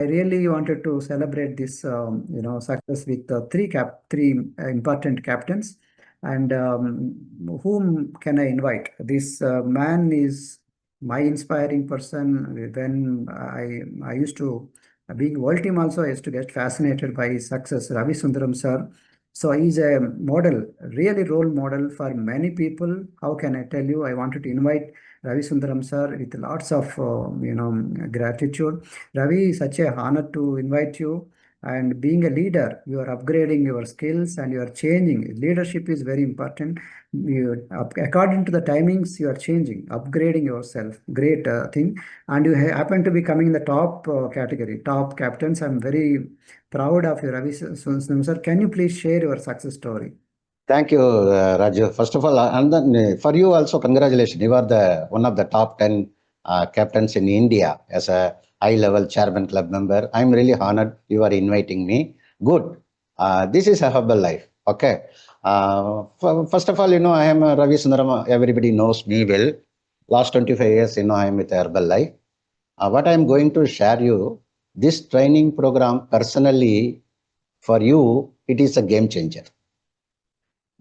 I really wanted to celebrate this, success with three important captains. And whom can I invite? This man is my inspiring person. When I used to, being world team also, I used to get fascinated by his success. Ravi Sundaram sir. So he's a model, really role model for many people. How can I tell you? I wanted to invite Ravi Sundaram sir with lots of gratitude. Ravi, such a honor to invite you. And being a leader, you are upgrading your skills and you are changing. Leadership is very important. According to the timings, you are changing, upgrading yourself. Great thing. And you happen to be coming in the top category, top captains. I'm very proud of you, Ravi Sundaram sir. Can you please share your success story? Thank you, Raju. First of all, and then for you also, congratulations. You are the one of the top 10 captains in India as a high-level chairman club member. I'm really honored you are inviting me. Good. This is a Herbalife. Okay. First of all, I am Ravi Sundaram. Everybody knows me well. Last 25 years, I am with Herbalife. What I am going to share you, this training program personally, for you, it is a game changer.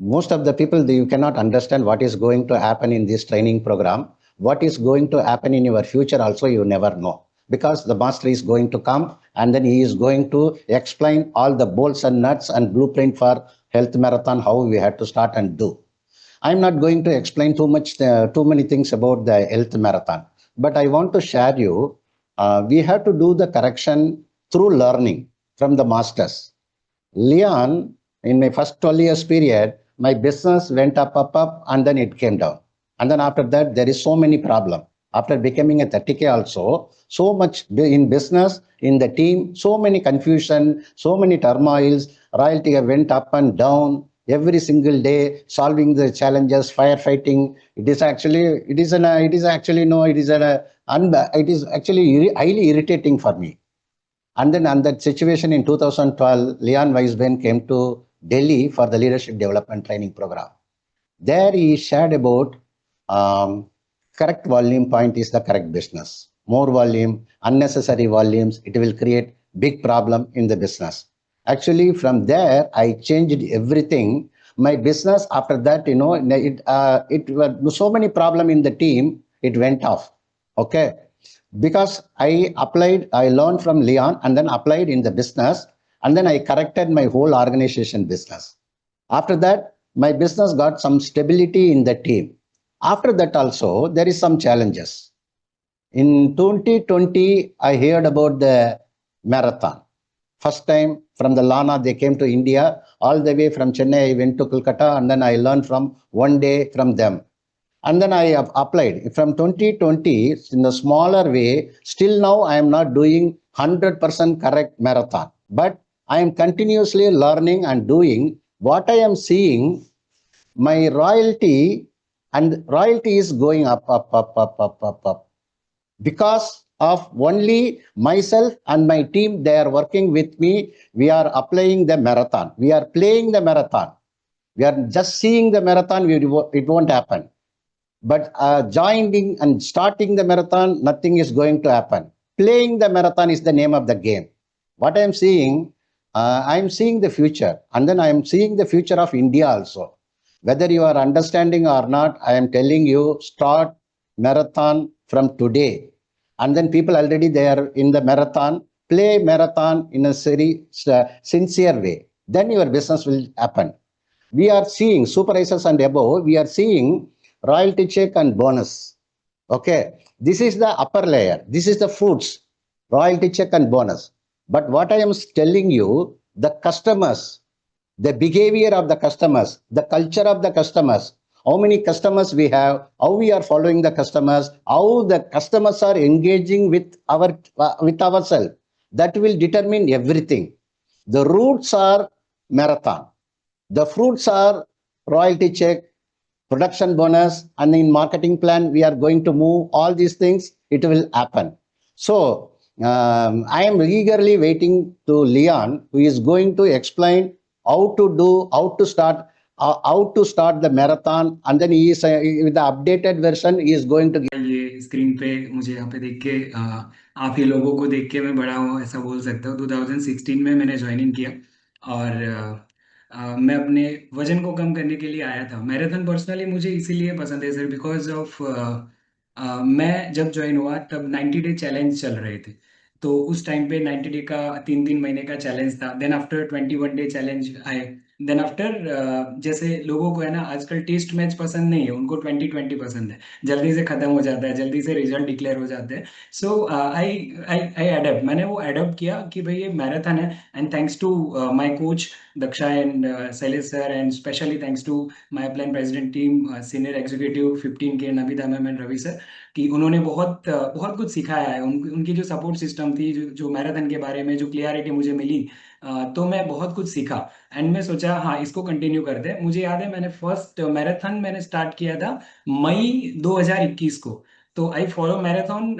Most of the people, you cannot understand what is going to happen in this training program. What is going to happen in your future also, you never know. Because the master is going to come and then he is going to explain all the bolts and nuts and blueprint for health marathon, how we have to start and do. I'm not going to explain too many things about the health marathon. But I want to share you, we have to do the correction through learning from the masters. Leon, in my first 12 years period, my business went up, and then it came down. And then after that, there is so many problem. After becoming a 30K also, so much in business, in the team, so many confusion, so many turmoils, royalty went up and down every single day, solving the challenges, firefighting. It is actually highly irritating for me. And then on that situation in 2012, Leon Waisbein came to Delhi for the leadership development training program. There he shared about correct volume point is the correct business. More volume, unnecessary volumes, it will create big problem in the business. Actually, from there, I changed everything. My business after that, it was so many problem in the team, it went off. Okay. Because I learned from Leon and then applied in the business, and then I corrected my whole organization business. After that, my business got some stability in the team. After that also, there is some challenges. In 2020, I heard about the marathon. First time from the Lana, they came to India. All the way from Chennai, I went to Kolkata, and then I learned from one day from them. And then I have applied from 2020 in a smaller way. Still now I am not doing 100% correct marathon, but I am continuously learning and doing what I am seeing. My royalty is going up because of only myself and my team. They are working with me. We are applying the marathon. We are playing the marathon. We are just seeing the marathon. It won't happen. But joining and starting the marathon, nothing is going to happen. Playing the marathon is the name of the game. What I'm seeing the future. And then I am seeing the future of India also. Whether you are understanding or not, I am telling you, start marathon from today. And then people already there in the marathon, play marathon in a very sincere way. Then your business will happen. We are seeing supervisors and above, we are seeing royalty check and bonus. Okay, this is the upper layer. This is the fruits, royalty check and bonus. But what I am telling you, the customers, the behavior of the customers, the culture of the customers, how many customers we have, how we are following the customers, how the customers are engaging with ourselves. That will determine everything. The roots are marathon. The fruits are royalty check, production bonus, and in marketing plan, we are going to move all these things. It will happen. So I am eagerly waiting to Leon, who is going to explain how to start how to start the marathon, and then he is with the updated version, he is going to give. ये screen पे मुझे यहाँ पे देख के आप ही लोगों को देख के मैं बड़ा हूँ ऐसा बोल सकता हूँ। 2016 में मैंने ज्वाइनिंग किया और मैं अपने वजन को कम करने के लिए आया था। मैराथन पर्सनली मुझे इसीलिए पसंद है सर, बिकॉज ऑफ मैं जब ज्वाइन हुआ तब 90 डे चैलेंज चल रहे थे। तो उस टाइम पे 90 डे का 3 3 महीने का चैलेंज था। देन आफ्टर 21 डे चैलेंज आए। देन आफ्टर जैसे लोगों को है ना आजकल टेस्ट मैच पसंद नहीं है, उनको 2020 पसंद है, जल्दी से खत्म हो जाता है, जल्दी से रिजल्ट डिक्लेयर हो जाते हैं। सो आई आई आई अडेप्ट, मैंने वो अडोप्ट किया कि भाई ये मैराथन है। And thanks to my coach Daksha and Shailesh sir, and specially thanks to my plan president team, senior executive 15 के Navida ma'am and Ravi sir, कि उन्होंने बहुत कुछ सिखाया है। उनकी जो सपोर्ट सिस्टम थी, जो मैराथन के बारे में जो क्लियरिटी मुझे मिली, तो मैं बहुत कुछ सीखा। एंड मैं सोचा हाँ इसको कंटिन्यू कर दे। मुझे याद है मैंने फर्स्ट मैराथन मैंने स्टार्ट किया था मई 2021 को। तो आई फॉलो मैराथन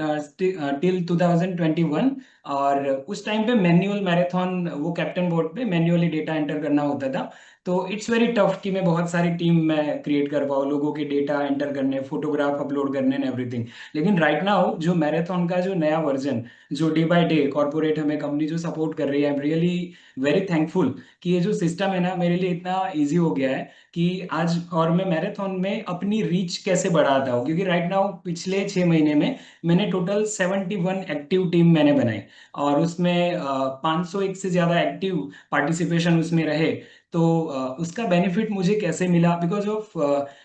टिल 2021। और उस टाइम पे मैन्युअल मैराथन, वो कैप्टन बोर्ड पे मैन्युअली डेटा एंटर करना होता था। तो इट्स वेरी टफ कि मैं बहुत सारी टीम में क्रिएट कर पाऊँ, लोगों के डेटा एंटर करने, फोटोग्राफ अपलोड करने एंड एवरीथिंग। लेकिन राइट नाउ जो मैराथन का जो नया वर्जन, जो डे बाय डे कॉर्पोरेट हमें कंपनी जो सपोर्ट कर रही है, I am really very thankful कि ये जो सिस्टम है ना मेरे लिए इतना इजी हो गया है कि आज और मैं मैराथन में अपनी रीच कैसे बढ़ाता हूँ। क्योंकि राइट नाउ पिछले 6 महीने में मैंने टोटल 71 एक्टिव टीम मैंने बनाई, और उसमें 501 से ज़्यादा एक्टिव पार्टिसिपेशन उसमें रहे। तो उसका बेनिफिट मुझे कैसे मिला, बिकॉज ऑफ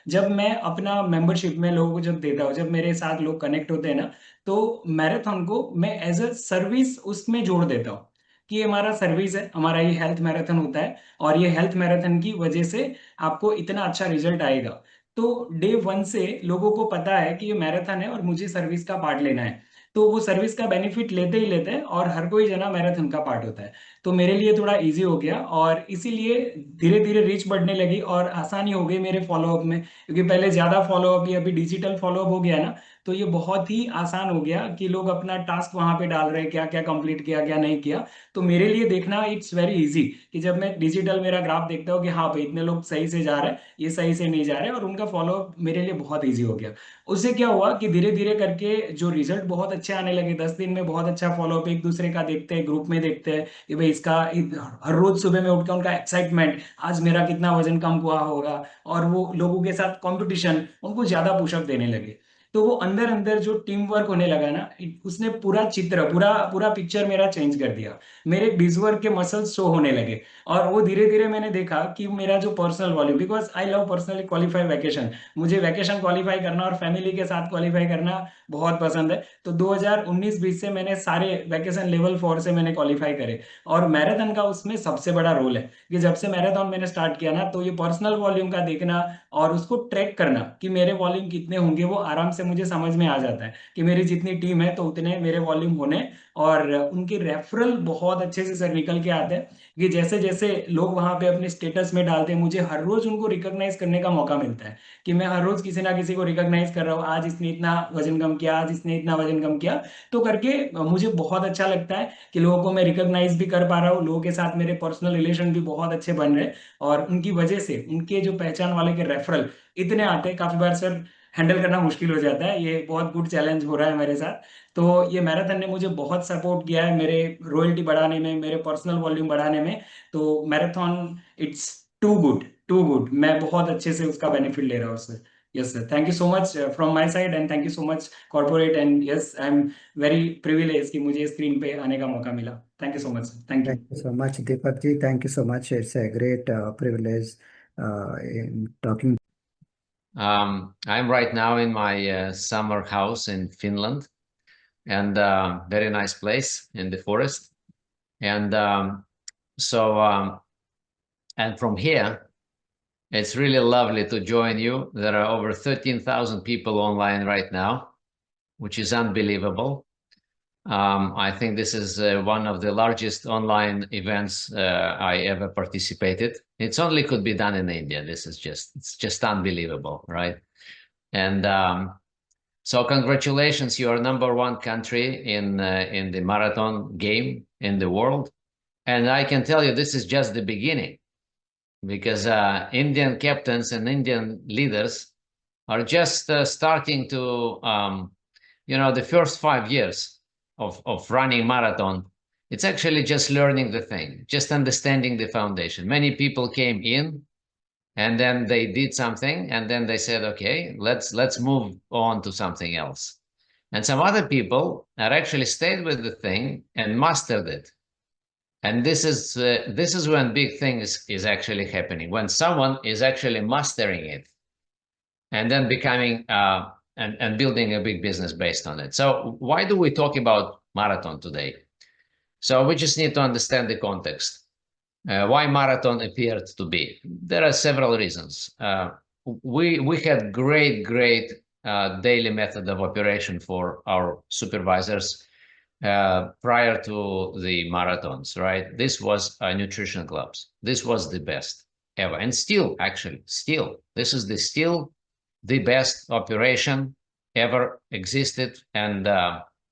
जब मैं अपना मेंबरशिप में लोगों को जब देता हूँ, जब मेरे साथ लोग कनेक्ट होते हैं ना, तो मैराथन को मैं एज अ सर्विस उसमें जोड़ देता हूँ कि ये हमारा सर्विस है, हमारा ये हेल्थ मैराथन होता है, और ये हेल्थ मैराथन की वजह से आपको इतना अच्छा रिजल्ट आएगा। तो डे वन से लोगों को पता है कि ये मैराथन है और मुझे सर्विस का पार्ट लेना है। तो वो सर्विस का बेनिफिट लेते ही लेते हैं, और हर कोई जना मैराथन का पार्ट होता है। तो मेरे लिए थोड़ा इजी हो गया, और इसीलिए धीरे धीरे रीच बढ़ने लगी और आसानी हो गई मेरे फॉलोअप में। क्योंकि पहले ज्यादा फॉलोअप, या अभी डिजिटल फॉलोअप हो गया ना, तो ये बहुत ही आसान हो गया कि लोग अपना टास्क वहां पे डाल रहे हैं, क्या क्या कंप्लीट किया क्या नहीं किया। तो मेरे लिए देखना इट्स वेरी इजी कि जब मैं डिजिटल मेरा ग्राफ देखता हूँ कि हाँ भाई इतने लोग सही से जा रहे हैं, ये सही से नहीं जा रहे, और उनका फॉलोअप मेरे लिए बहुत इजी हो गया। उससे क्या हुआ कि धीरे धीरे करके जो रिजल्ट बहुत अच्छे आने लगे, 10 दिन में बहुत अच्छा फॉलोअप, एक दूसरे का देखते हैं, ग्रुप में देखते हैं कि भाई इसका हर रोज सुबह में उठकर उनका एक्साइटमेंट, आज मेरा कितना वजन कम हुआ होगा, और वो लोगों के साथ कंपटीशन, उनको ज्यादा पुशअप देने लगे। तो वो अंदर अंदर जो टीम वर्क होने लगा ना, उसने पूरा चित्र, पूरा पूरा पिक्चर मेरा चेंज कर दिया। मेरे बीजवर्क के मसल्स शो होने लगे। और वो धीरे धीरे मैंने देखा कि मेरा जो personal volume, because I love personally qualify vacation, मुझे वैकेशन क्वालिफाई करना और फैमिली के साथ क्वालिफाई करना बहुत पसंद है। तो 2019-20 से मैंने सारे वैकेशन लेवल 4 से मैंने क्वालिफाई करे। और मैराथन का उसमें सबसे बड़ा रोल है कि जब से मैराथन मैंने स्टार्ट किया ना, तो ये पर्सनल वॉल्यूम का देखना और उसको ट्रैक करना कि मेरे वॉल्यूम कितने होंगे, वो आराम से मुझे समझ में आ जाता है कि मेरी जितनी टीम है तो उतने मेरे वॉल्यूम होने। और उनके रेफरल बहुत अच्छे से सर निकल के आते हैं कि जैसे जैसे लोग वहां पे अपने स्टेटस में डालते हैं, मुझे हर रोज उनको रिकॉग्नाइज करने का मौका मिलता है कि मैं हर रोज किसी ना किसी को रिकॉग्नाइज कर रहा हूँ, आज इसने इतना वजन कम किया, आज इसने इतना वजन कम किया। तो करके मुझे बहुत अच्छा लगता है कि लोगों को मैं रिकॉग्नाइज भी कर पा रहा हूँ, लोगों के साथ मेरे पर्सनल रिलेशन भी बहुत अच्छे बन रहे हैं। और उनकी वजह से उनके जो पहचान वाले के रेफरल इतने आते हैं, काफी बार सर हैंडल करना मुश्किल हो जाता है। ये बहुत गुड चैलेंज हो रहा है मेरे साथ। तो ये मैराथन ने मुझे बहुत सपोर्ट किया है मेरे रॉयल्टी बढ़ाने में, मेरे पर्सनल वॉल्यूम बढ़ाने में। तो marathon it's too good, too good, मैं बहुत अच्छे से उसका बेनिफिट ले रहा हूँ sir. Yes sir, thank you so much from my side, and thank you so much corporate, and yes I am very privilege कि मुझे स्क्रीन पे आने का मौका मिला। Thank you so much sir, thank you. Thank you so much, Deepak ji. Thank you so much. It's a great privilege in talking. I'm right now in my summer house in Finland, and very nice place in the forest. And and from here, it's really lovely to join you. There are over 13,000 people online right now, which is unbelievable. I think this is one of the largest online events I ever participated. It's only could be done in India. It's just unbelievable, right? And so congratulations, you are number one country in the marathon game in the world. And I can tell you, this is just the beginning. because Indian captains and Indian leaders are just starting to, the first 5 years of running marathon. It's actually just learning the thing, just understanding the foundation. Many people came in and then they did something and then they said, okay, let's move on to something else. And some other people are actually stayed with the thing and mastered it. And this is when big things is actually happening, when someone is actually mastering it and then becoming and building a big business based on it. So why do we talk about marathon today? So we just need to understand the context. Why marathon appeared to be? There are several reasons. We had great daily method of operation for our supervisors prior to the marathons, right? This was nutrition clubs. This was the best ever, and still this is still the best operation ever existed and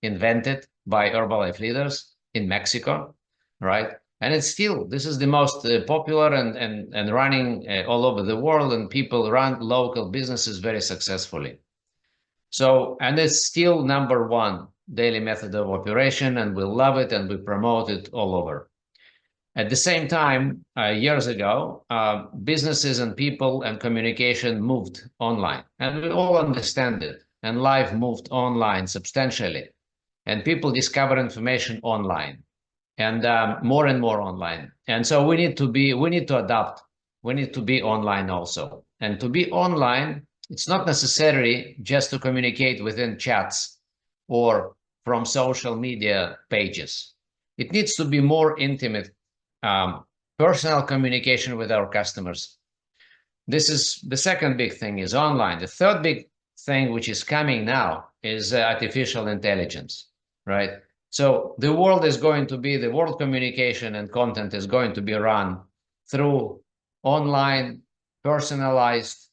invented by Herbalife leaders in Mexico, right? And it's still, this is the most popular and running all over the world, and people run local businesses very successfully. So, and it's still #1 daily method of operation, and we love it and we promote it all over. At the same time, years ago, businesses and people and communication moved online, and we all understand it, and life moved online substantially, and people discover information online, and more online. And so we need to adapt. We need to be online also. And to be online, it's not necessary just to communicate within chats or from social media pages. It needs to be more intimate, personal communication with our customers. This is the second big thing, is online. The third big thing, which is coming now, is artificial intelligence, right? So the world communication and content is going to be run through online, personalized,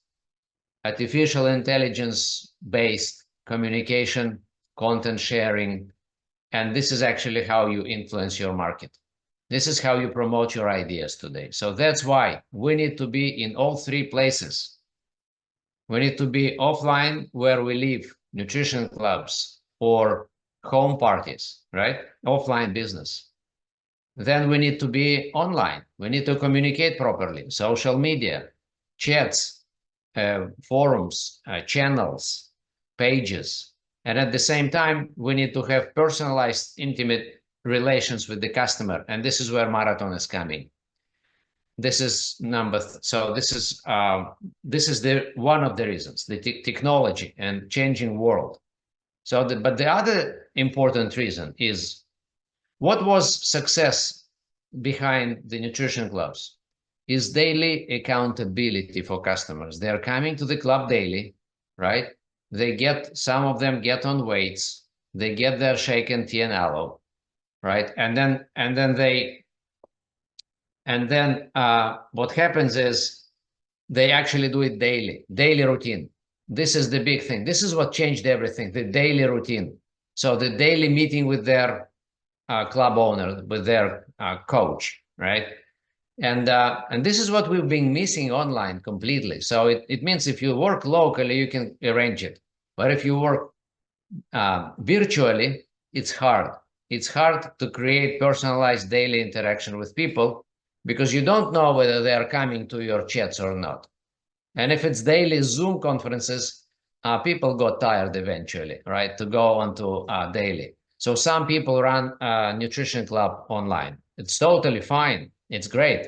artificial intelligence-based communication, content sharing, and this is actually how you influence your market. This is how you promote your ideas today. So that's why we need to be in all three places. We need to be offline, where we live, nutrition clubs or home parties, right? Offline business. Then we need to be online. We need to communicate properly, social media, chats, forums, channels, pages. And at the same time, we need to have personalized, intimate relations with the customer. And this is where marathon is coming. This is this is the one of the reasons, the technology and changing world. So but the other important reason is, what was success behind the nutrition clubs is daily accountability for customers. They're coming to the club daily, right? Some of them get on weights, they get their shaken tea and aloe, right? And then what happens is they actually do it daily routine. This is the big thing. This is what changed everything, the daily routine. So the daily meeting with their club owner, with their coach, right? And this is what we've been missing online completely. So it means if you work locally, you can arrange it. But if you work virtually, it's hard. It's hard to create personalized daily interaction with people, because you don't know whether they are coming to your chats or not. And if it's daily Zoom conferences, people got tired eventually, right, to go on to daily. So some people run a nutrition club online. It's totally fine. It's great.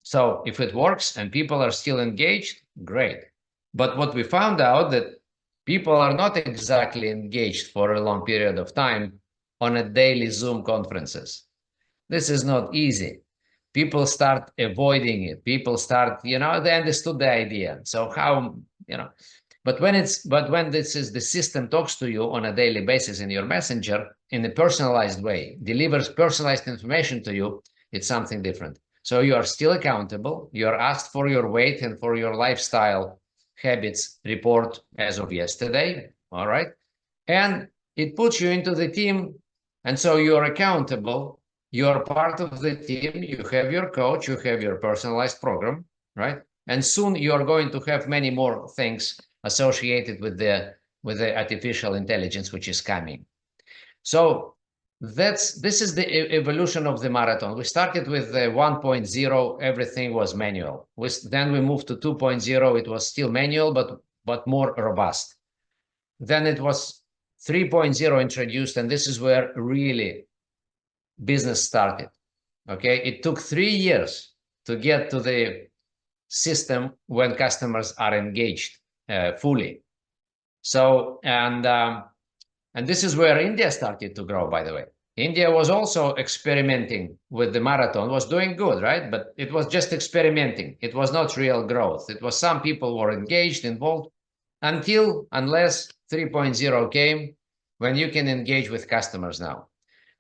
So if it works and people are still engaged, great. But what we found out, that people are not exactly engaged for a long period of time on a daily Zoom conferences. This is not easy. People start avoiding it. People start, they understood the idea. So how, but when this is the system talks to you on a daily basis in your messenger in a personalized way, delivers personalized information to you, it's something different. So you are still accountable. You are asked for your weight and for your lifestyle habits report as of yesterday. All right. And it puts you into the team. And so you're accountable. You're part of the team. You have your coach. You have your personalized program. right? And soon you are going to have many more things associated with the artificial intelligence which is coming. So this is the evolution of the marathon. We started with 1.0, everything was manual. Then we moved to 2.0, it was still manual, but more robust. Then it was 3.0 introduced, and this is where really business started. Okay, it took 3 years to get to the system when customers are engaged fully. So, and this is where India started to grow, by the way. India was also experimenting with the marathon, was doing good, right? But it was just experimenting. It was not real growth. It was some people were engaged, involved, unless 3.0 came, when you can engage with customers now.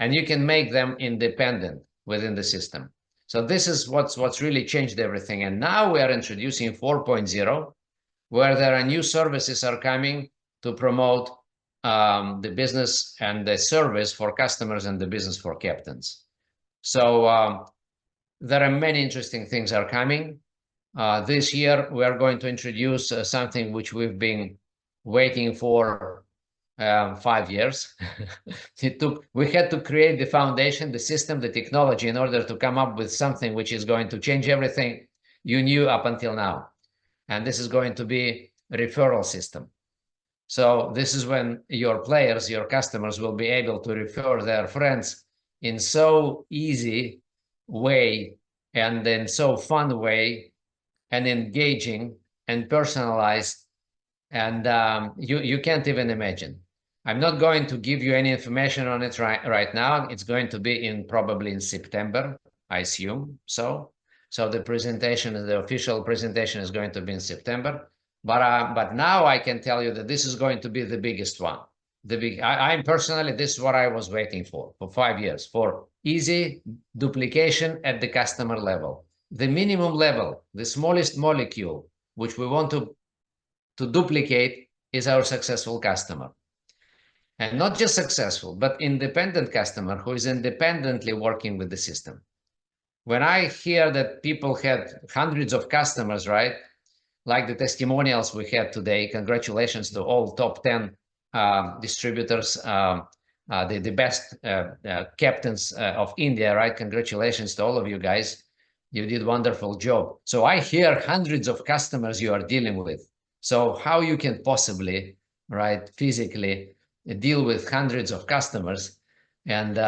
And you can make them independent within the system. So this is what's really changed everything. And now we are introducing 4.0, where there are new services are coming to promote the business and the service for customers and the business for captains. So there are many interesting things are coming. This year, we are going to introduce something which we've been waiting for 5 years. We had to create the foundation, the system, the technology in order to come up with something which is going to change everything you knew up until now. And this is going to be a referral system. So this is when your players, your customers will be able to refer their friends in so easy way and in so fun way and engaging and personalized. And you can't even imagine. I'm not going to give you any information on it right now. It's going to be probably in September, I assume. So the presentation, the official presentation is going to be in September. But now I can tell you that this is going to be the biggest one. I'm personally, this is what I was waiting for 5 years, for easy duplication at the customer level. The minimum level, the smallest molecule, which we want to duplicate, is our successful customer. And not just successful, but independent customer who is independently working with the system. When I hear that people had hundreds of customers, right? Like the testimonials we had today, congratulations to all top 10 distributors, the best captains of India, right? Congratulations to all of you guys. You did a wonderful job. So I hear hundreds of customers you are dealing with. So how you can possibly, right, physically deal with hundreds of customers, and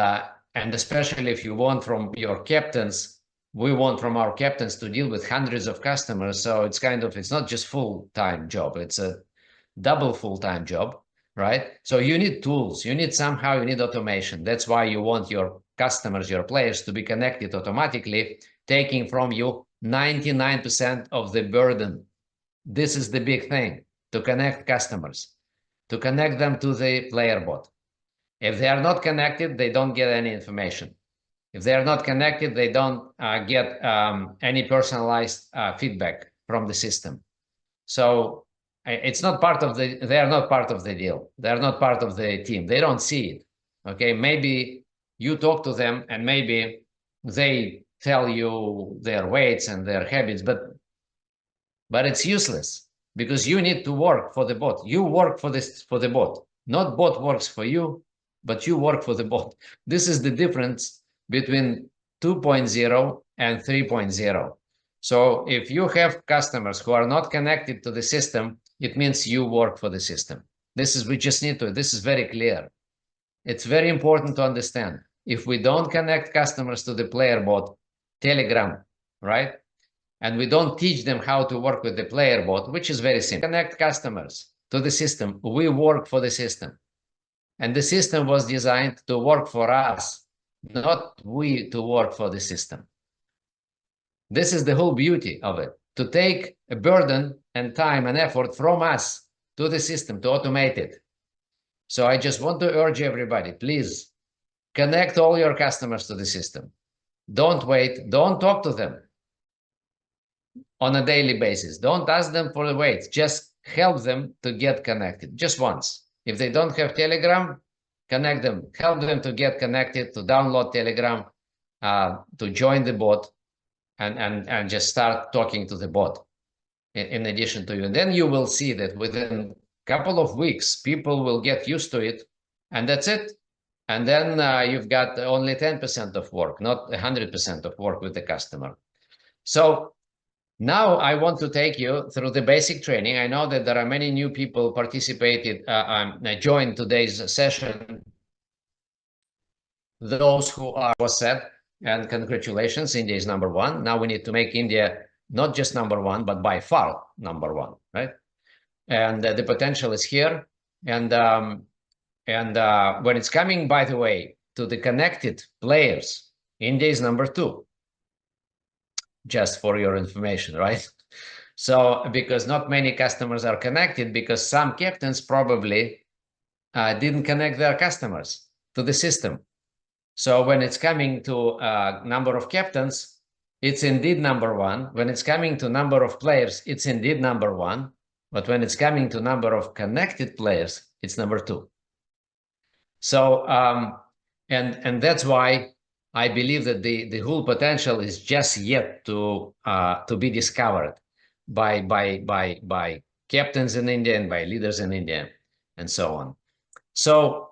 especially if you want from your captains, we want from our captains to deal with hundreds of customers. So it's it's not just full-time job, it's a double full-time job, right? So you need tools, you need automation. That's why you want your customers, your players to be connected automatically, taking from you 99% of the burden. This is the big thing, to connect customers, to connect them to the player bot. If they are not connected, they don't get any information. If they are not connected, they don't get any personalized feedback from the system. So it's not part of they are not part of the deal. They are not part of the team. They don't see it. Okay, maybe you talk to them and maybe they tell you their weights and their habits, but it's useless, because you need to work for the bot. You work for the bot. Not bot works for you, but you work for the bot. This is the difference between 2.0 and 3.0. So if you have customers who are not connected to the system, it means you work for the system. This is very clear. It's very important to understand. If we don't connect customers to the player bot, Telegram, right? And we don't teach them how to work with the player bot, which is very simple. Connect customers to the system. We work for the system. And the system was designed to work for us, not we to work for the system. This is the whole beauty of it, to take a burden and time and effort from us to the system, to automate it. So I just want to urge everybody, please connect all your customers to the system. Don't wait, don't talk to them on a daily basis. Don't ask them for the weights, just help them to get connected, just once. If they don't have Telegram, connect them, help them to get connected, to download Telegram, to join the bot, and just start talking to the bot in addition to you. And then you will see that within a couple of weeks, people will get used to it, and that's it. And then you've got only 10% of work, not 100% of work with the customer. So now I want to take you through the basic training. I know that there are many new people participated, joined today's session. Those who are was said, and congratulations, India is #1. Now we need to make India not just #1, but by far #1, right? And the potential is here. And when it's coming, by the way, to the connected players, India is #2. Just for your information, right? So because not many customers are connected, because some captains probably didn't connect their customers to the system. So when it's coming to number of captains, it's indeed #1. When it's coming to number of players, it's indeed #1. But when it's coming to number of connected players, it's #2. So and that's why I believe that the whole potential is just yet to be discovered by captains in India and by leaders in India and so on. So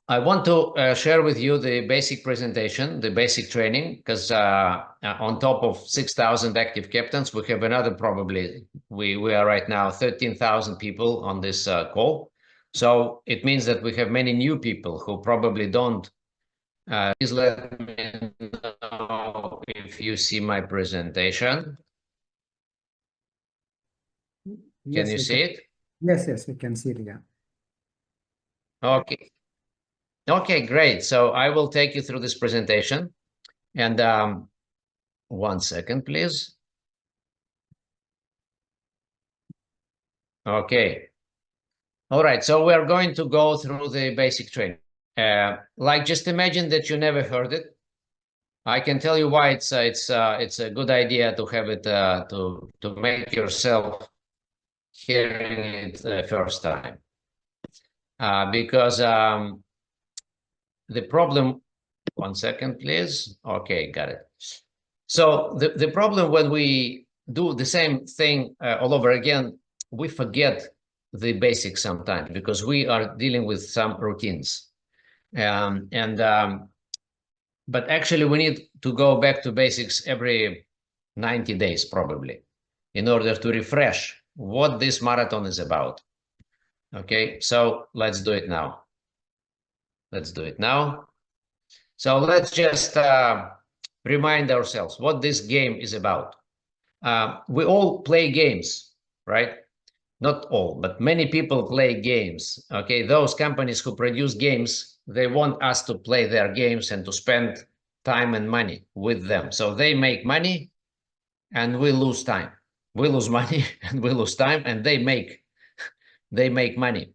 I want to share with you the basic presentation, the basic training, because on top of 6,000 active captains, we have another probably, we are right now 13,000 people on this call. So it means that we have many new people who probably don't. Please let me know if you see my presentation. Can you see it? Yes, we can see it, yeah. Okay. Okay, great. So I will take you through this presentation. And 1 second, please. Okay. All right, so we're going to go through the basic training. Like, just imagine that you never heard it. I can tell you why it's a good idea to have it to make yourself hearing it the first time, because the problem. 1 second, please. Okay, got it. So the problem when we do the same thing all over again, we forget the basics sometimes because we are dealing with some routines. But actually we need to go back to basics every 90 days probably in order to refresh what this marathon is about. Okay, so let's do it now. Let's do it now. So let's just remind ourselves what this game is about. We all play games, right? Not all, but many people play games. Okay, those companies who produce games, they want us to play their games and to spend time and money with them. So they make money and we lose time. We lose money and we lose time, and they make money.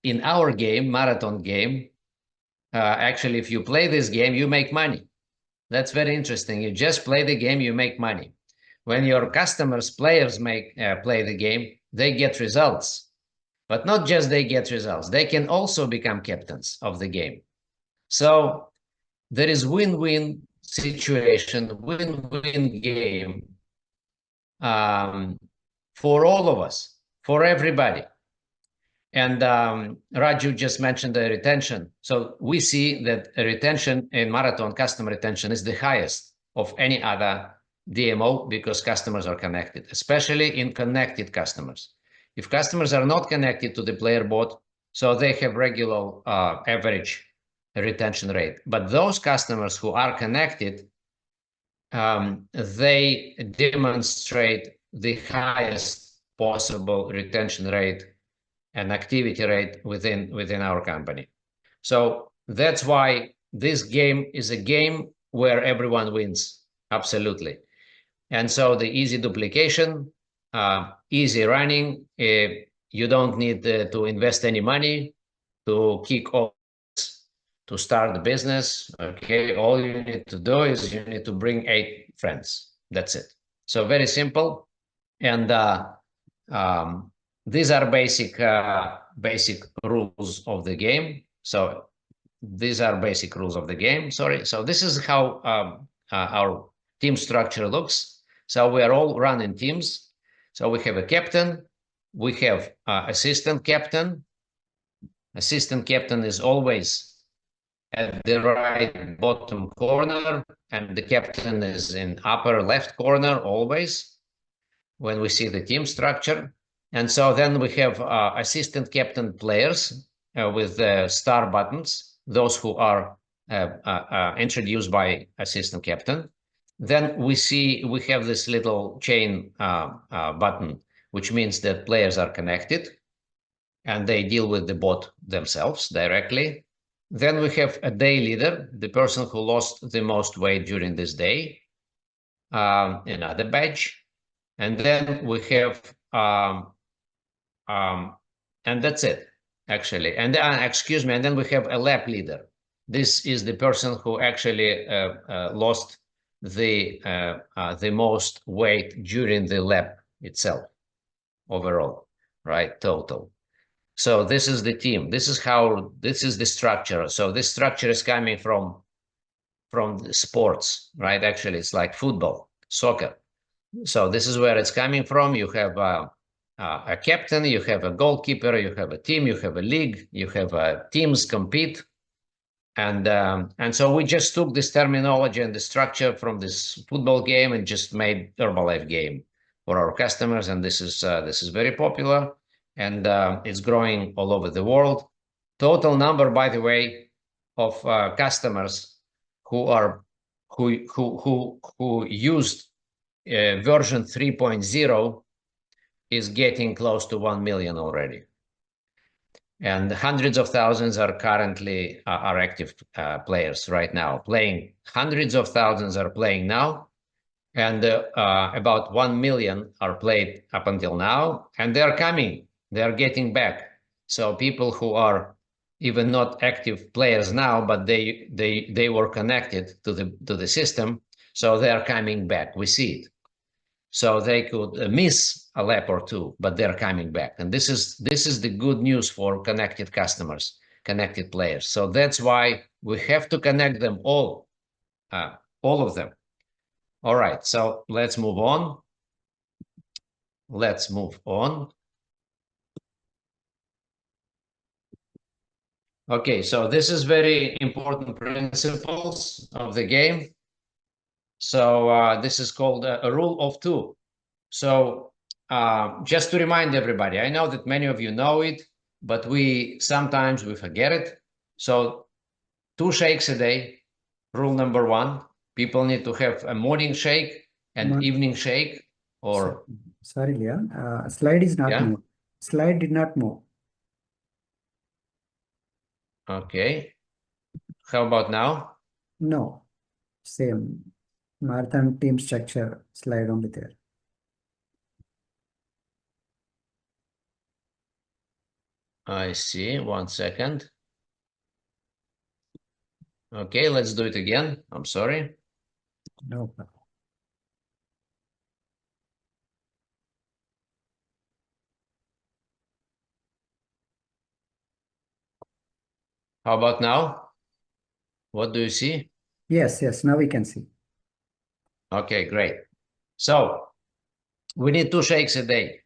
In our game, marathon game, actually, if you play this game, you make money. That's very interesting. You just play the game, you make money. When your customers, players play the game, they get results. But not just they get results, they can also become captains of the game. So there is win-win situation, win-win game for all of us, for everybody. And Raju just mentioned the retention. So we see that retention in marathon, customer retention, is the highest of any other DMO because customers are connected, especially in connected customers. If customers are not connected to the player bot, so they have regular average retention rate. But those customers who are connected, they demonstrate the highest possible retention rate and activity rate within our company. So that's why this game is a game where everyone wins, absolutely. And so the easy duplication, easy running, you don't need to invest any money to kick off, to start the business. Okay, all you need to do is you need to bring 8 friends. That's it. So very simple. And these are basic rules of the game. So these are basic rules of the game. Sorry. So this is how our team structure looks. So we are all running teams. So we have a captain, we have assistant captain. Assistant captain is always at the right bottom corner, and the captain is in upper left corner always when we see the team structure. And so then we have assistant captain players with the star buttons, those who are introduced by assistant captain. Then we have this little chain button, which means that players are connected and they deal with the bot themselves directly. Then we have a day leader, the person who lost the most weight during this day, another badge. And then we have, and that's it, actually. And excuse me, and then we have a lab leader. This is the person who actually lost the most weight during the lab itself, overall, right, total. So this is the team. This is the structure. So this structure is coming from sports, right? Actually, it's like football, soccer. So this is where it's coming from. You have a captain, you have a goalkeeper, you have a team, you have a league, you have teams compete. And so we just took this terminology and the structure from this football game and just made Herbalife game for our customers. And this is very popular. And it's growing all over the world. Total number, by the way, of customers who used version 3.0 is getting close to 1 million already. And hundreds of thousands are currently are active players right now playing. Hundreds of thousands are playing now. And about 1 million are played up until now, and they're coming. They're getting back. So people who are even not active players now, but they were connected to the system, so they are coming back. We see it. So they could miss a lap or two, but they're coming back. And this is the good news for connected customers, connected players. So that's why we have to connect them all of them. All right, so let's move on. Let's move on. Okay, so this is very important principles of the game. So this is called a rule of two. So just to remind everybody, I know that many of you know it, but sometimes we forget it. So 2 shakes a day, rule number 1. People need to have a morning shake and evening shake. Or sorry, Leon. Slide is not moved. Slide did not move. Okay. How about now? No. Same. Marathon team structure slide only there. I see. 1 second. Okay, let's do it again. I'm sorry. No problem. How about now? What do you see? Yes, now we can see. Okay, great. So we need 2 shakes a day.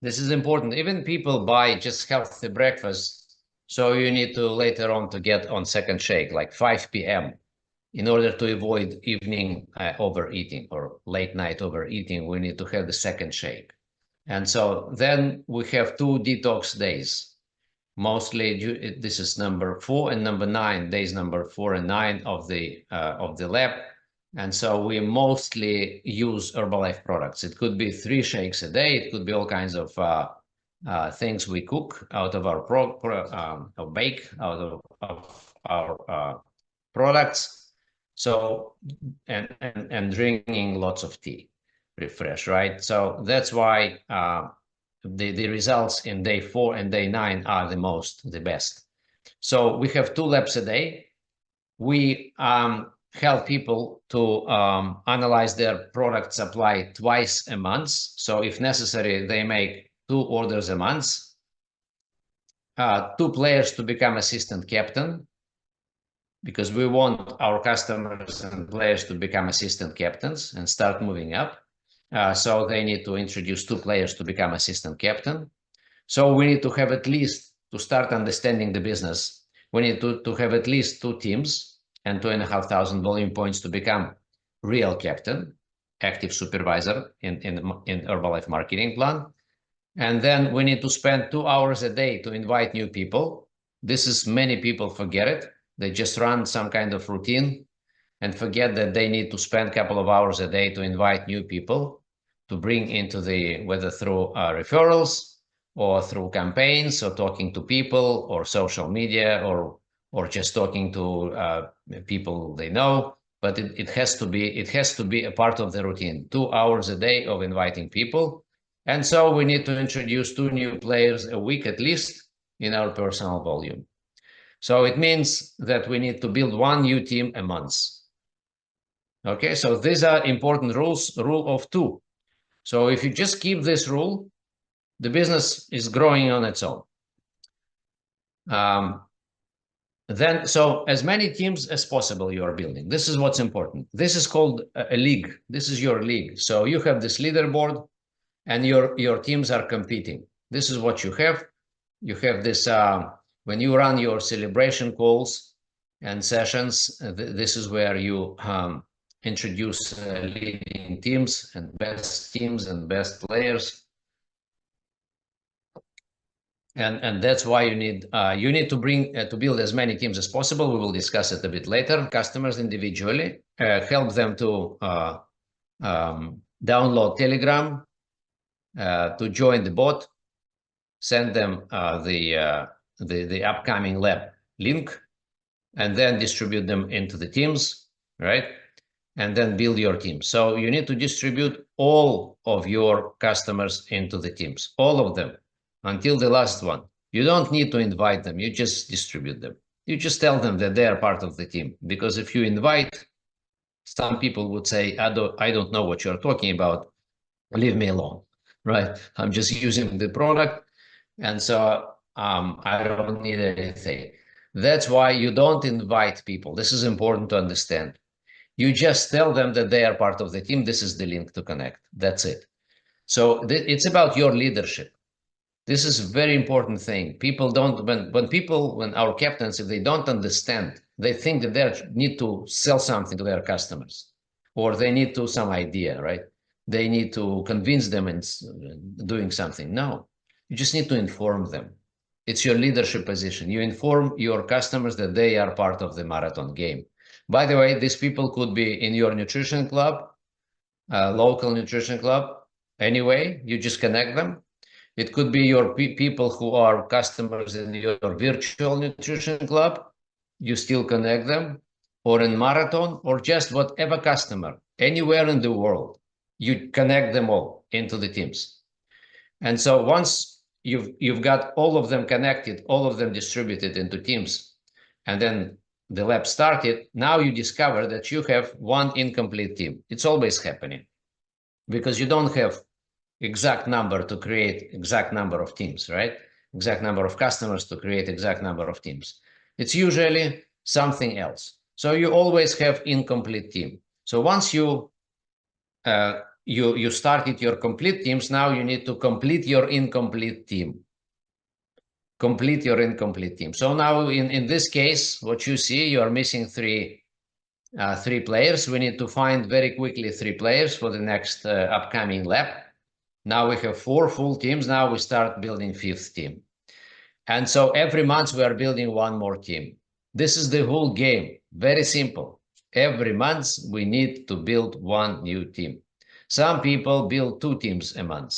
This is important. Even people buy just healthy breakfast. So you need to later on to get on second shake, like 5 p.m. In order to avoid evening overeating or late night overeating, we need to have the second shake. And so then we have 2 detox days. Mostly, this is number 4 and number 9, days number 4 and 9 of the lab. And so we mostly use Herbalife products. It could be 3 shakes a day. It could be all kinds of things we cook out of our bake out of our products. So and drinking lots of tea, refresh, right? So that's why the results in day 4 and day 9 are the best. So we have 2 labs a day. We help people to analyze their product supply twice a month. So if necessary, they make 2 orders a month. 2 players to become assistant captain. because we want our customers and players to become assistant captains and start moving up. So they need to introduce 2 players to become assistant captain. So we need to have at least, to start understanding the business, we need to have at least 2 teams and 2,500 volume points to become real captain, active supervisor in Herbalife marketing plan. And then we need to spend 2 hours a day to invite new people. This is, many people forget it. They just run some kind of routine and forget that they need to spend a couple of hours a day to invite new people to bring into the, whether through referrals or through campaigns or talking to people or social media or just talking to people they know. But it has to be a part of the routine, 2 hours a day of inviting people. And so we need to introduce 2 new players a week at least in our personal volume. So it means that we need to build 1 new team a month. Okay, so these are important rules, rule of 2. So if you just keep this rule, the business is growing on its own. Then, so as many teams as possible you are building. This is what's important. This is called a league. This is your league. So you have this leaderboard and your teams are competing. This is what you have. You have this, when you run your celebration calls and sessions, this is where you introduce leading teams and best players. And that's why you need to bring to build as many teams as possible. We will discuss it a bit later. Customers individually, help them to download Telegram, to join the bot, send them the upcoming lab link, and then distribute them into the teams, right? And then build your team. So you need to distribute all of your customers into the teams, all of them, until the last one. You don't need to invite them, you just distribute them. You just tell them that they are part of the team. Because if you invite, some people would say, I don't know what you're talking about, leave me alone, right? I'm just using the product, and so I don't need anything. That's why you don't invite people. This is important to understand. You just tell them that they are part of the team. This is the link to connect. That's it. So it's about your leadership. This is a very important thing. People don't, when our captains, if they don't understand, they think that they need to sell something to their customers, or they need to some idea, right? They need to convince them in doing something. No, you just need to inform them. It's your leadership position. You inform your customers that they are part of the marathon game. By the way, these people could be in your nutrition club, local nutrition club. Anyway, you just connect them. It could be your people who are customers in your virtual nutrition club. You still connect them, or in marathon, or just whatever customer, anywhere in the world. You connect them all into the teams. And so once you've got all of them connected, all of them distributed into teams, and then the lab started, now you discover that you have 1 incomplete team. It's always happening because you don't have exact number to create exact number of teams, right? Exact number of customers to create exact number of teams. It's usually something else. So you always have incomplete team. So once you started your complete teams, now you need to complete your incomplete team. Complete your incomplete team. So now in this case, what you see, you are missing three players. We need to find very quickly 3 players for the next upcoming lab. Now we have 4 full teams. Now we start building 5th team. And so every month we are building 1 more team. This is the whole game. Very simple. Every month we need to build 1 new team. Some people build 2 teams a month,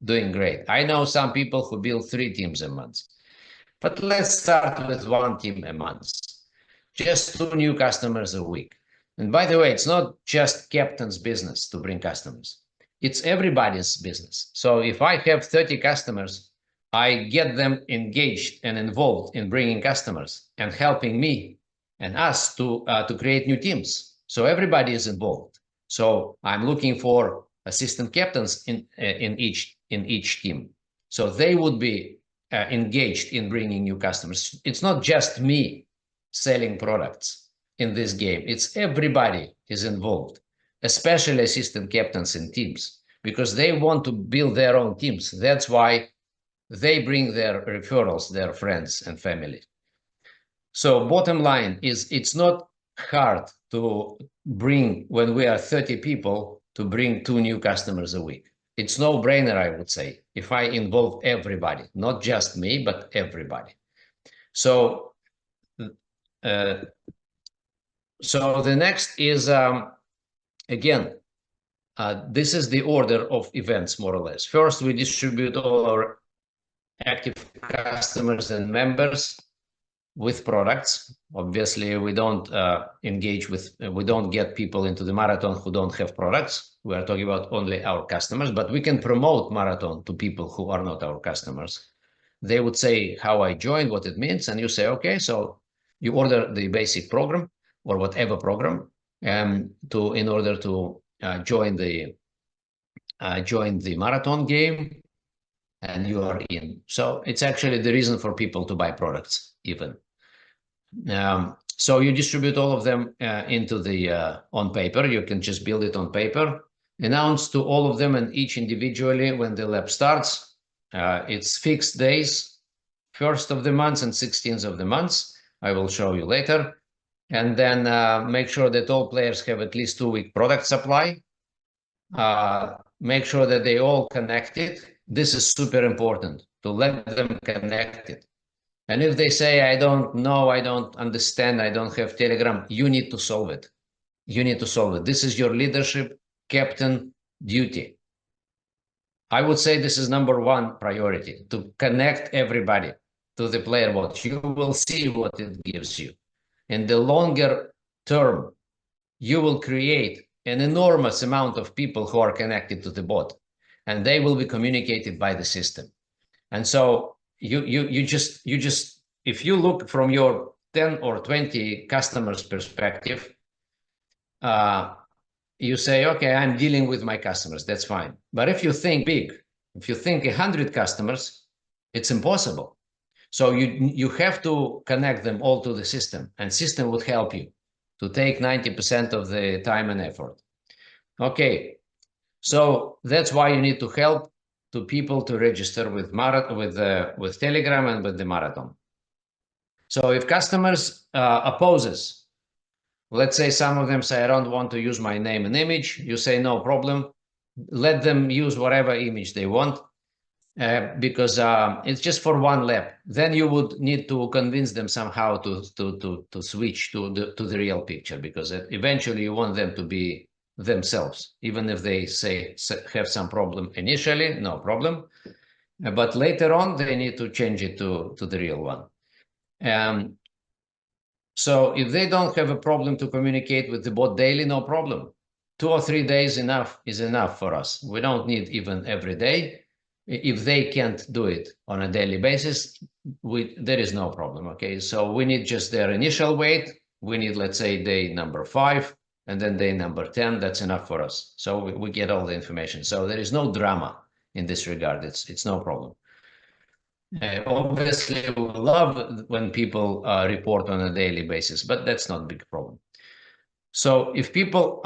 doing great. I know some people who build 3 teams a month. But let's start with 1 team a month. Just 2 new customers a week. And by the way, it's not just captain's business to bring customers. It's everybody's business. So if I have 30 customers, I get them engaged and involved in bringing customers and helping me and us to create new teams. So everybody is involved. So I'm looking for assistant captains in each team. So they would be engaged in bringing new customers. It's not just me selling products. in this game. It's everybody is involved, especially assistant captains in teams, because they want to build their own teams. That's why they bring their referrals, their friends and family. So bottom line is, it's not hard to bring, when we are 30 people, to bring 2 new customers a week. It's no brainer, I would say, if I involve everybody, not just me, but everybody. So, so the next is, again, this is the order of events, more or less. First, we distribute all our active customers and members with products. Obviously, we don't engage with, we don't get people into the marathon who don't have products. We are talking about only our customers, but we can promote marathon to people who are not our customers. They would say how I joined, what it means, and you say, okay, so you order the basic program or whatever program in order to join the marathon game, and you are in. So it's actually the reason for people to buy products even. So you distribute all of them into the on paper. You can just build it on paper, announce to all of them and each individually when the lab starts. It's fixed days, 1st of the month and 16th of the month. I will show you later. And then make sure that all players have at least 2-week product supply. Make sure that they all connected. This is super important, to let them connected. And if they say, I don't know, I don't understand, I don't have Telegram, you need to solve it. You need to solve it. This is your leadership captain duty. I would say this is #1 priority, to connect everybody to the player bot. You will see what it gives you. In the longer term, you will create an enormous amount of people who are connected to the bot, and they will be communicated by the system. And so you just, if you look from your 10 or 20 customers perspective, you say, okay, I'm dealing with my customers, that's fine. But if you think big, if you think 100 customers, it's impossible. So you have to connect them all to the system, and system would help you to take 90% of the time and effort. Okay, so that's why you need to help to people to register with Telegram and with the marathon. So if customers opposes, let's say some of them say, I don't want to use my name and image, you say, no problem, let them use whatever image they want, because it's just for one lab. Then you would need to convince them somehow to switch to the real picture, because eventually you want them to be themselves, even if they say have some problem initially, no problem, but later on they need to change it to the real one. So if they don't have a problem to communicate with the bot daily, no problem. 2 or 3 days is enough for us. We don't need even every day. If they can't do it on a daily basis, there is no problem. Okay, so we need just their initial weight. We need, let's say, day number 5, and then day number 10. That's enough for us. So we get all the information. So there is no drama in this regard. It's no problem. Obviously, we love when people report on a daily basis, but that's not a big problem. So if people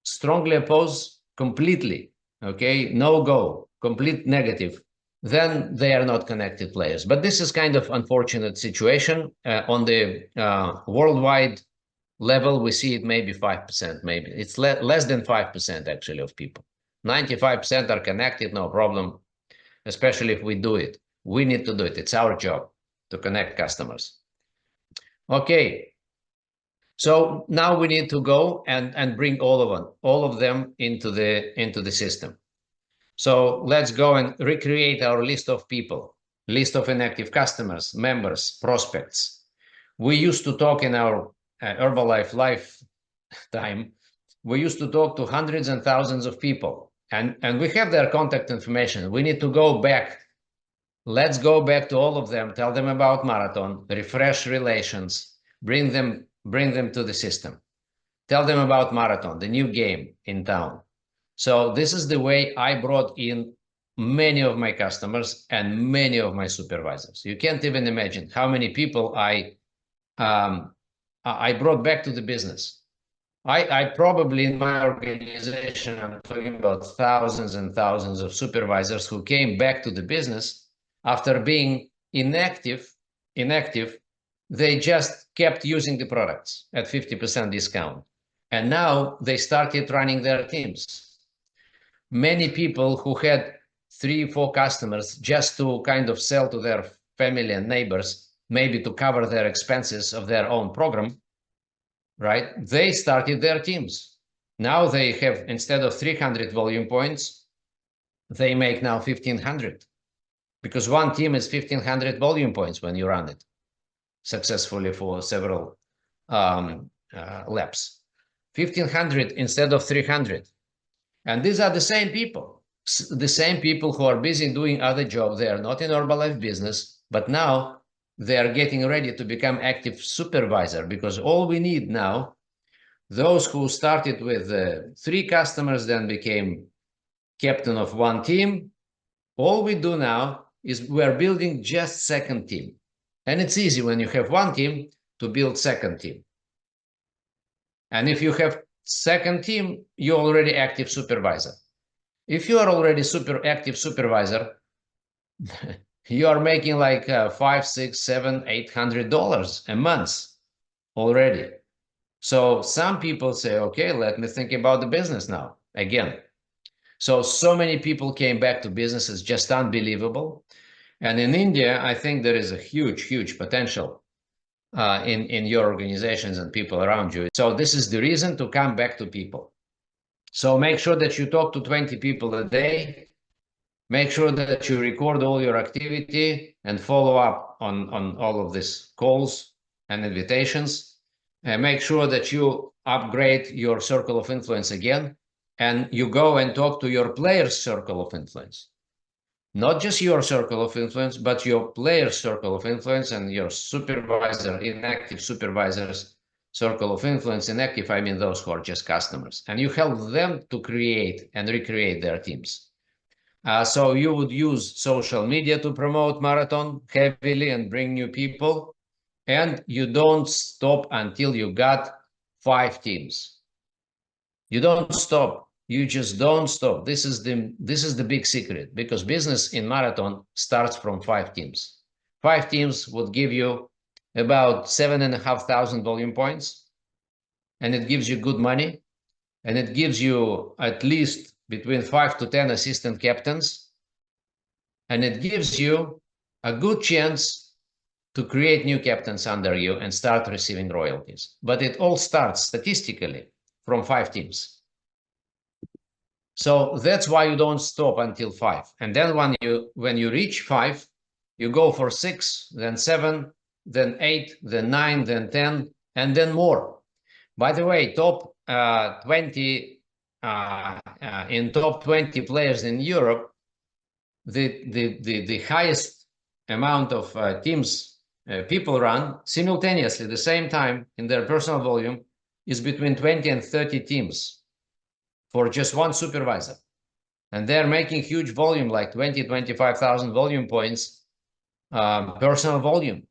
strongly oppose completely, okay, no go, complete negative, then they are not connected players. But this is kind of unfortunate situation. On the worldwide level, we see it maybe 5%, maybe. It's less than 5% actually of people. 95% are connected, no problem, especially if we do it. We need to do it. It's our job to connect customers. Okay. So now we need to go and bring all of them into the system. So let's go and recreate our list of people, list of inactive customers, members, prospects. We used to talk in our Herbalife lifetime, we used to talk to hundreds and thousands of people, and we have their contact information. We need to go back. Let's go back to all of them, tell them about marathon, refresh relations, bring them to the system. Tell them about marathon, the new game in town. So this is the way I brought in many of my customers and many of my supervisors. You can't even imagine how many people I I brought back to the business. I probably in my organization, I'm talking about thousands and thousands of supervisors who came back to the business after being inactive. They just kept using the products at 50% discount. And now they started running their teams. Many people who had 3-4 customers just to kind of sell to their family and neighbors, maybe to cover their expenses of their own program, right? They started their teams. Now they have, instead of 300 volume points, they make now 1,500, because one team is 1,500 volume points when you run it successfully for several laps. 1,500 instead of 300. And these are the same people who are busy doing other jobs. They are not in Herbalife business, but now they are getting ready to become active supervisor, because all we need now, those who started with 3 customers, then became captain of one team, all we do now is we're building just second team. And it's easy when you have one team to build second team. And if you have second team, you're already active supervisor. If you are already super active supervisor, you are making like $500, $600, $700, $800 a month already. So some people say, okay, let me think about the business now again. So many people came back to business. It's just unbelievable. And in India, I think there is a huge potential in your organizations and people around you. So this is the reason to come back to people. So make sure that you talk to 20 people a day. Make sure that you record all your activity and follow up on all of these calls and invitations. And make sure that you upgrade your circle of influence again, and you go and talk to your players' circle of influence. Not just your circle of influence, but your players' circle of influence and your supervisor, inactive supervisors' circle of influence. Inactive, I mean those who are just customers. And you help them to create and recreate their teams. So you would use social media to promote marathon heavily and bring new people. And you don't stop until you got 5 teams. You don't stop. You just don't stop. This is the big secret, because business in marathon starts from 5 teams. 5 teams would give you about 7,500 volume points, and it gives you good money, and it gives you at least between 5 to 10 assistant captains, and it gives you a good chance to create new captains under you and start receiving royalties. But it all starts statistically from 5 teams. So that's why you don't stop until 5. And then when you reach 5, you go for 6, then 7, then 8, then 9, then 10, and then more. By the way, top 20 in top 20 players in Europe, the highest amount of teams people run simultaneously, the same time in their personal volume, is between 20 and 30 teams for just one supervisor. And they're making huge volume, like 25,000 volume points, personal volume,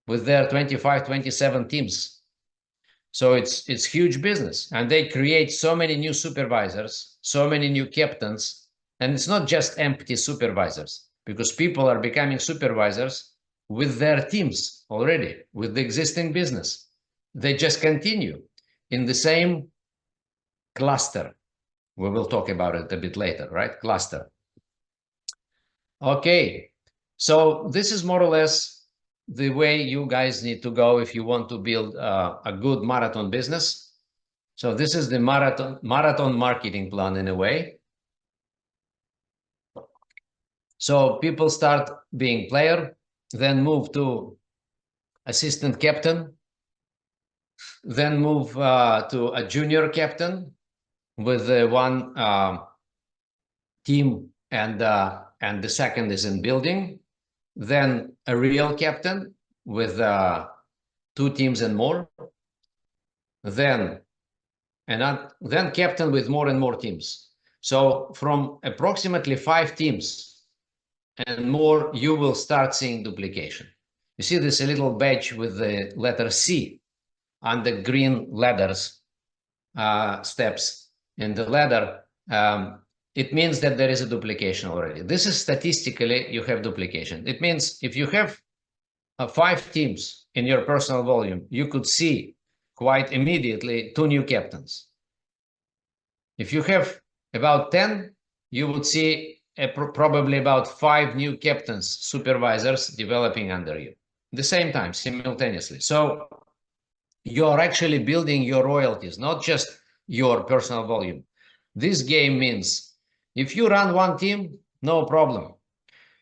with their 25, 27 teams. So it's huge business. And they create so many new supervisors, so many new captains. And it's not just empty supervisors, because people are becoming supervisors with their teams already, with the existing business. They just continue in the same cluster. We will talk about it a bit later, right? Cluster. Okay, so this is more or less the way you guys need to go if you want to build a good marathon business. So this is the marathon marketing plan in a way. So people start being player, then move to assistant captain, then move to a junior captain with one team, and the second is in building, then a real captain with 2 teams and more, then captain with more and more teams. So from approximately 5 teams and more, you will start seeing duplication. You see this little badge with the letter C. on the green ladders, steps in the ladder, it means that there is a duplication already. This is statistically, you have duplication. It means if you have 5 teams in your personal volume, you could see quite immediately 2 new captains. If you have about 10, you would see probably about 5 new captains, supervisors developing under you at the same time, simultaneously. So you're actually building your royalties, not just your personal volume. This game means if you run one team, no problem.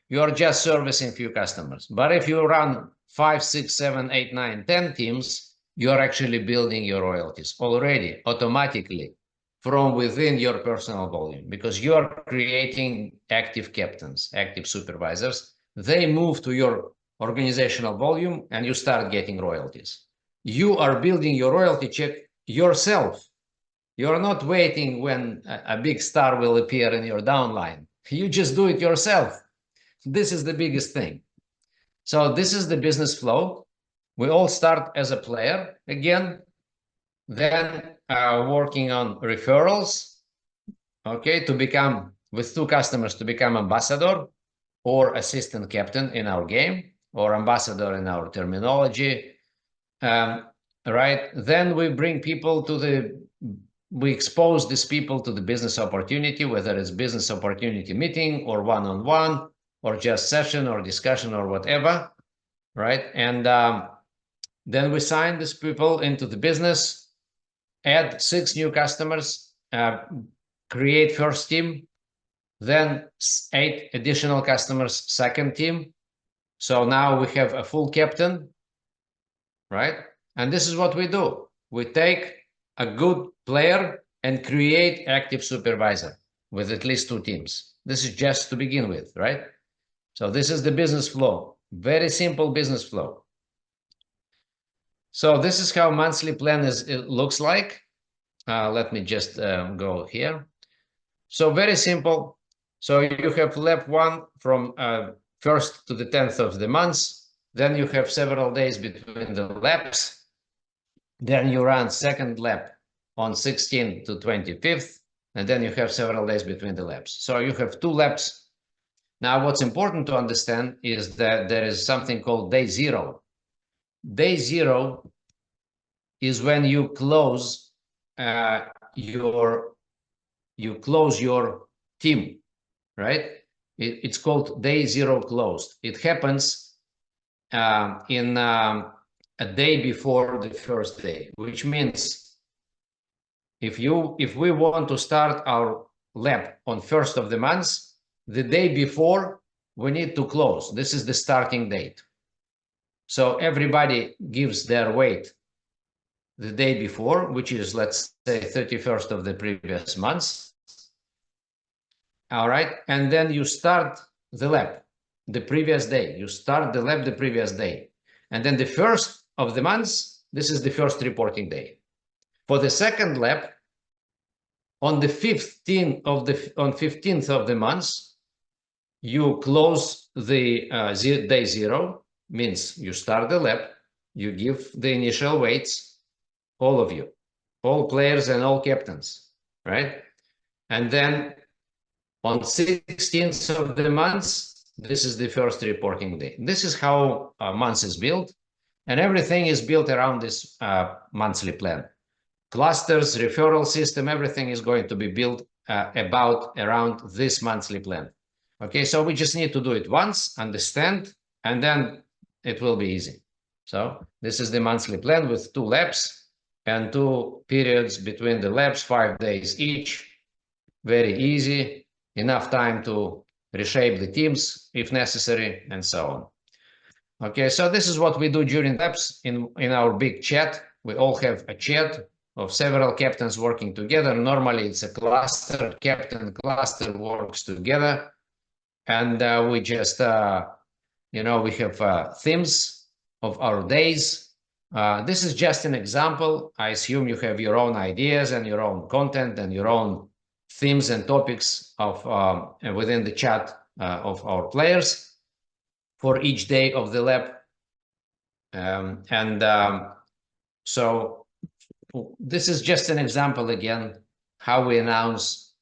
You're just servicing few customers. But if you run 5, 6, 7, 8, 9, 10 teams, you're actually building your royalties already automatically from within your personal volume, because you're creating active captains, active supervisors. They move to your organizational volume and you start getting royalties. You are building your royalty check yourself. You're not waiting when a big star will appear in your downline. You just do it yourself. This is the biggest thing. So this is the business flow. We all start as a player again, then working on referrals, okay, to become, with 2 customers, to become ambassador or assistant captain in our game, or ambassador in our terminology. Right? Then we bring people to we expose these people to the business opportunity, whether it's business opportunity meeting or one-on-one or just session or discussion or whatever, right? And then we sign these people into the business, add 6 new customers, create first team, then 8 additional customers, second team. So now we have a full captain, right? And this is what we do. We take a good player and create active supervisor with at least 2 teams. This is just to begin with, right? So this is the business flow. Very simple business flow. So this is how monthly plan it looks like. Let me just go here. So very simple. So you have lap 1 from 1st to the 10th of the month. Then you have several days between the laps. Then you run second lap on 16th to 25th. And then you have several days between the laps. So you have 2 laps. Now, what's important to understand is that there is something called day 0. Day 0 is when you close your team, right? It's called day 0 closed. It happens in a day before the first day, which means if we want to start our lap on 1st of the month, the day before we need to close. This is the starting date. So everybody gives their weight the day before, which is, let's say, 31st of the previous month. All right, and then you start the lap the previous day. You start the lap the previous day. And then the 1st of the month, this is the first reporting day. For the second lap, on the 15th of the month, you close the day 0, means you start the lap, you give the initial weights, all of you, all players and all captains, right? And then on 16th of the month, this is the first reporting day. This is how a month is built, and everything is built around this monthly plan. Clusters, referral system, everything is going to be built around this monthly plan. Okay, so we just need to do it once, understand, and then it will be easy. So this is the monthly plan with 2 laps and 2 periods between the laps, 5 days each. Very easy, enough time to reshape the teams if necessary, and so on. Okay, so this is what we do during laps in our big chat. We all have a chat of several captains working together. Normally it's a cluster, captain cluster works together. And we just, we have themes of our days. This is just an example. I assume you have your own ideas and your own content and your own themes and topics of within the chat of our players for each day of the lap. So this is just an example again, how we announce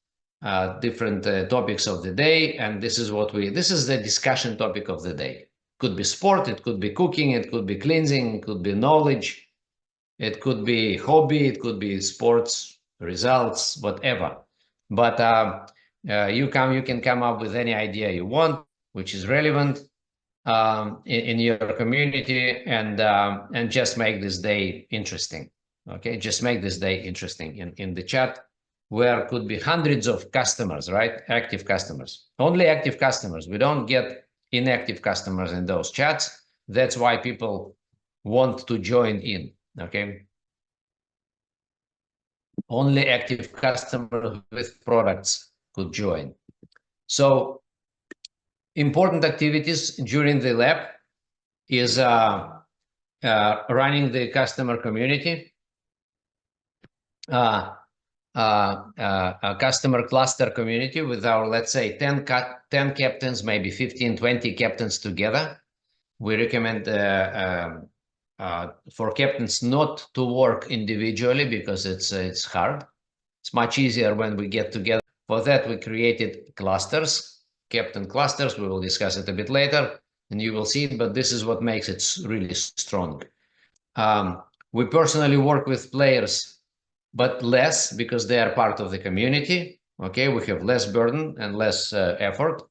different topics of the day. And this is the discussion topic of the day. Could be sport, it could be cooking, it could be cleansing, it could be knowledge, it could be hobby, it could be sports, results, whatever. But you can come up with any idea you want, which is relevant in your community, and just make this day interesting. Okay, just make this day interesting. In the chat, where could be hundreds of customers, right? Active customers, only active customers. We don't get inactive customers in those chats. That's why people want to join in. Okay, only active customers with products could join. So important activities during the lab is running the customer community, a customer cluster community with our, let's say, 10 captains, maybe 15, 20 captains together. We recommend for captains not to work individually because it's hard. It's much easier when we get together. For that, we created clusters, captain clusters. We will discuss it a bit later, and you will see it, but this is what makes it really strong. We personally work with players, but less, because they are part of the community. Okay, we have less burden and less effort.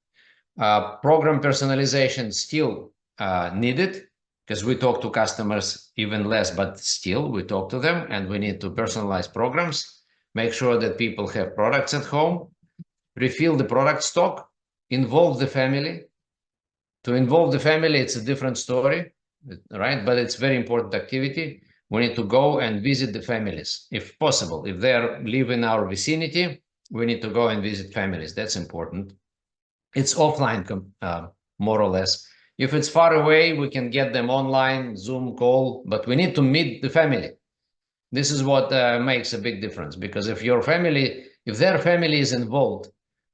Program personalization still needed, because we talk to customers even less, but still we talk to them, and we need to personalize programs, make sure that people have products at home, refill the product stock, involve the family. To involve the family, it's a different story, right? But it's very important activity. We need to go and visit the families, if possible. If they live in our vicinity, we need to go and visit families. That's important. It's offline, more or less. If it's far away, we can get them online, Zoom call, but we need to meet the family. This is what makes a big difference, because if their family is involved,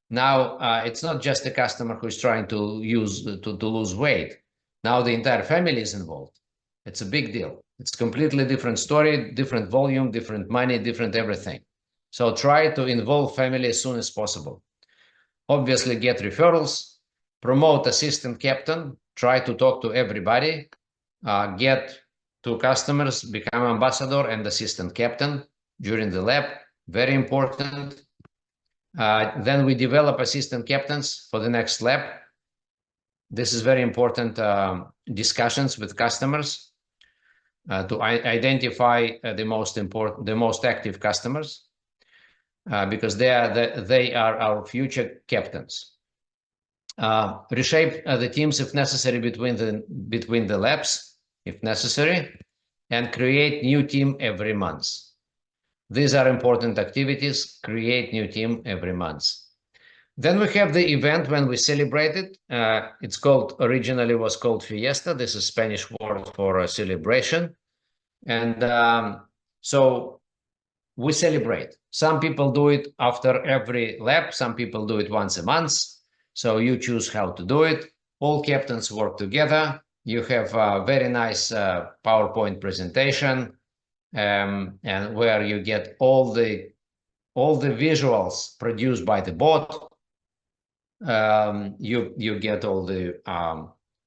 now it's not just the customer who's trying to lose weight. Now the entire family is involved. It's a big deal. It's a completely different story, different volume, different money, different everything. So try to involve family as soon as possible. Obviously, get referrals, promote assistant captain, try to talk to everybody, get to customers, become ambassador and assistant captain during the lab, very important. Then we develop assistant captains for the next lab. This is very important, discussions with customers to identify the most active customers, because they are our future captains. Reshape the teams if necessary between the labs, if necessary, and create new team every month. These are important activities. Create new team every month. Then we have the event when we celebrate it. It's originally was called Fiesta. This is Spanish word for a celebration. And so we celebrate. Some people do it after every lap. Some people do it once a month. So you choose how to do it. All captains work together. You have a very nice PowerPoint presentation, and where you get all the visuals produced by the bot. You get all the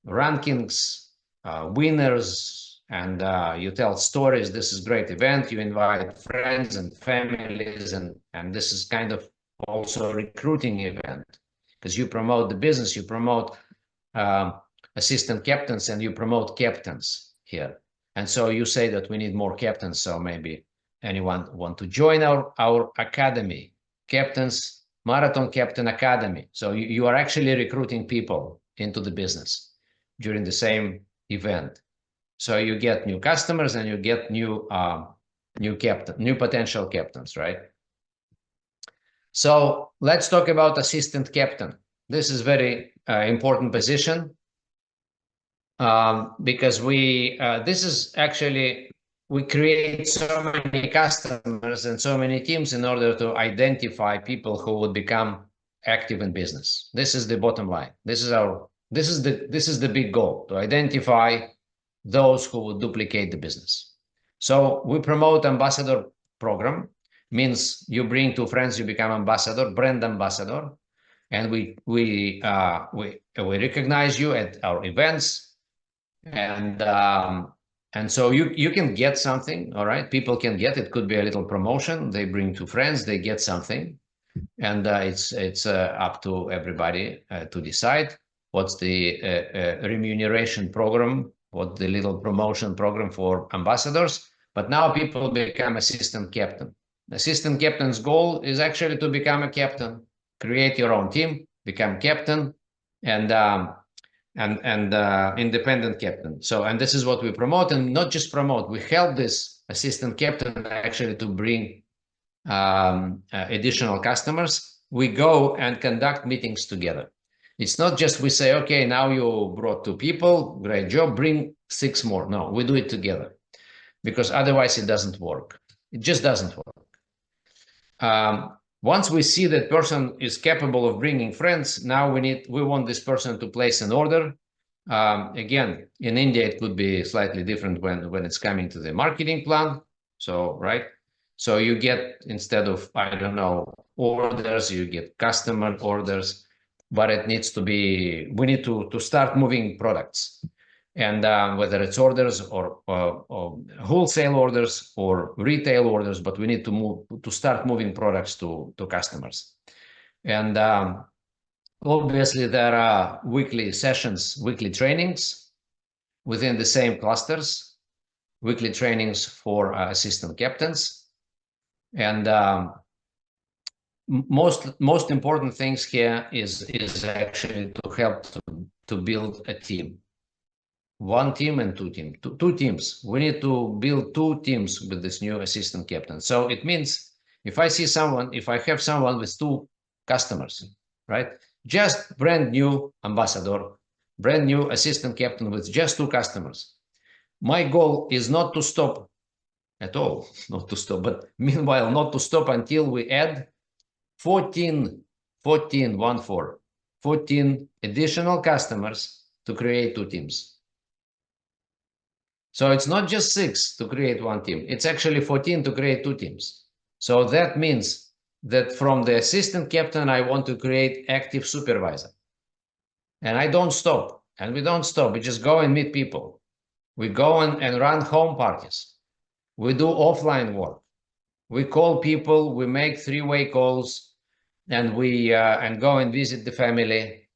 rankings, winners, and you tell stories. This is a great event. You invite friends and families, and this is kind of also a recruiting event, because you promote the business, you promote assistant captains, and you promote captains here. And so you say that we need more captains, so maybe anyone want to join our academy, Captains Marathon Captain Academy. So you are actually recruiting people into the business during the same event. So you get new customers and you get new potential captains, right? So let's talk about assistant captain. This is very important position, because we create so many customers and so many teams in order to identify people who would become active in business. This is the bottom line. This is the big goal, to identify those who would duplicate the business. So we promote ambassador program, means you bring two friends, you become ambassador, brand ambassador, and we recognize you at our events, and so you can get something. All right, people can get, it could be a little promotion, they bring two friends, they get something, and it's up to everybody to decide what's the remuneration program, what the little promotion program for ambassadors. But now people become assistant captain. Assistant captain's goal is actually to become a captain, create your own team, become captain, and independent captain. So, and this is what we promote, and not just promote, we help this assistant captain actually to bring additional customers. We go and conduct meetings together. It's not just we say, okay, now you brought 2 people, great job, bring 6 more. No, we do it together, because otherwise it doesn't work. It just doesn't work. Once we see that person is capable of bringing friends, now we want this person to place an order. Again, in India, it could be slightly different when it's coming to the marketing plan. So, right? So you get, instead of, I don't know, orders, you get customer orders, but it needs to be, we need to start moving products. And whether it's orders or wholesale orders or retail orders, but we need to start moving products to customers. And obviously there are weekly sessions, weekly trainings within the same clusters, weekly trainings for assistant captains. And most important things here is actually to help to build a team. 1 team and 2 teams. Two teams. We need to build 2 teams with this new assistant captain. So it means if I see someone, if I have someone with 2 customers, right? Just brand new ambassador, brand new assistant captain with just 2 customers. My goal is not to stop at all, not to stop, but meanwhile, not to stop until we add 14 additional customers to create 2 teams. So it's not just 6 to create 1 team, it's actually 14 to create 2 teams. So that means that from the assistant captain, I want to create active supervisor. And I don't stop, and we don't stop, we just go and meet people. We go and run home parties. We do offline work. We call people, we make 3-way calls, and we go and visit the family,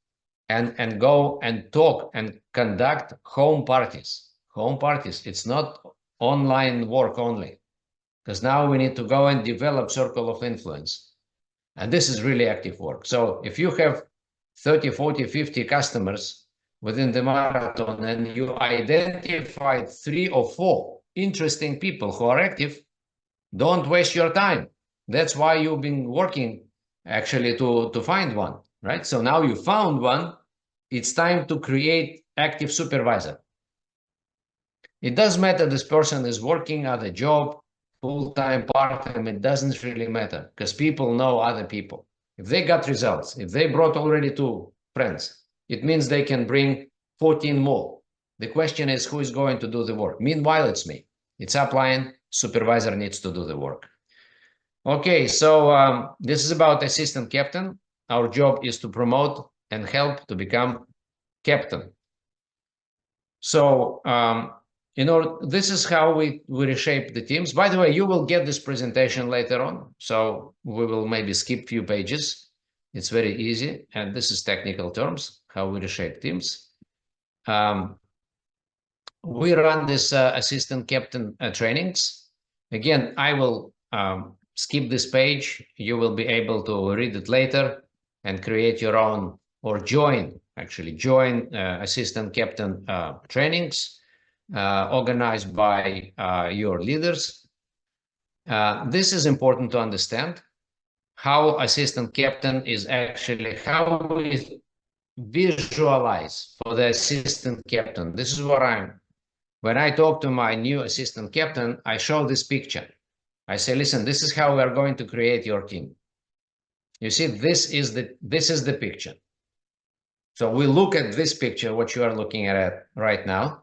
and go and talk and conduct home parties. Home parties, it's not online work only, because now we need to go and develop circle of influence. And this is really active work. So if you have 30, 40, 50 customers within the marathon, and you identified 3 or 4 interesting people who are active, don't waste your time. That's why you've been working actually to find one, right? So now you found one, it's time to create active supervisor. It doesn't matter this person is working at a job, full-time, part-time, it doesn't really matter, because people know other people. If they got results, if they brought already 2 friends, it means they can bring 14 more. The question is, who is going to do the work? Meanwhile, it's me. It's upline, supervisor needs to do the work. Okay, so this is about assistant captain. Our job is to promote and help to become captain. So this is how we reshape the teams. By the way, you will get this presentation later on, so we will maybe skip few pages. It's very easy, and this is technical terms, how we reshape teams. We run this assistant captain trainings. Again, I will skip this page. You will be able to read it later and create your own, or join assistant captain trainings organized by your leaders. This is important to understand how assistant captain is actually, how we visualize for the assistant captain. This is what when I talk to my new assistant captain, I show this picture. I say, listen, this is how we are going to create your team. You see, this is the picture. So we look at this picture, what you are looking at right now.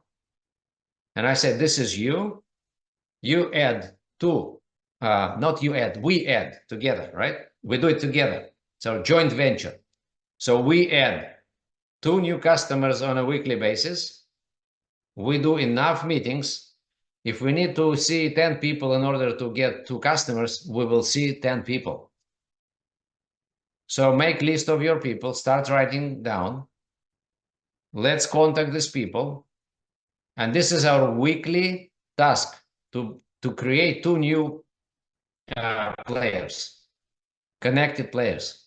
And I said, this is you. you add two, not you add, we add together, right? We do it together. So joint venture. So we add 2 new customers on a weekly basis. We do enough meetings. If we need to see 10 people in order to get 2 customers, we will see 10 people. So make list of your people, start writing down. Let's contact these people. And this is our weekly task to create 2 new players, connected players.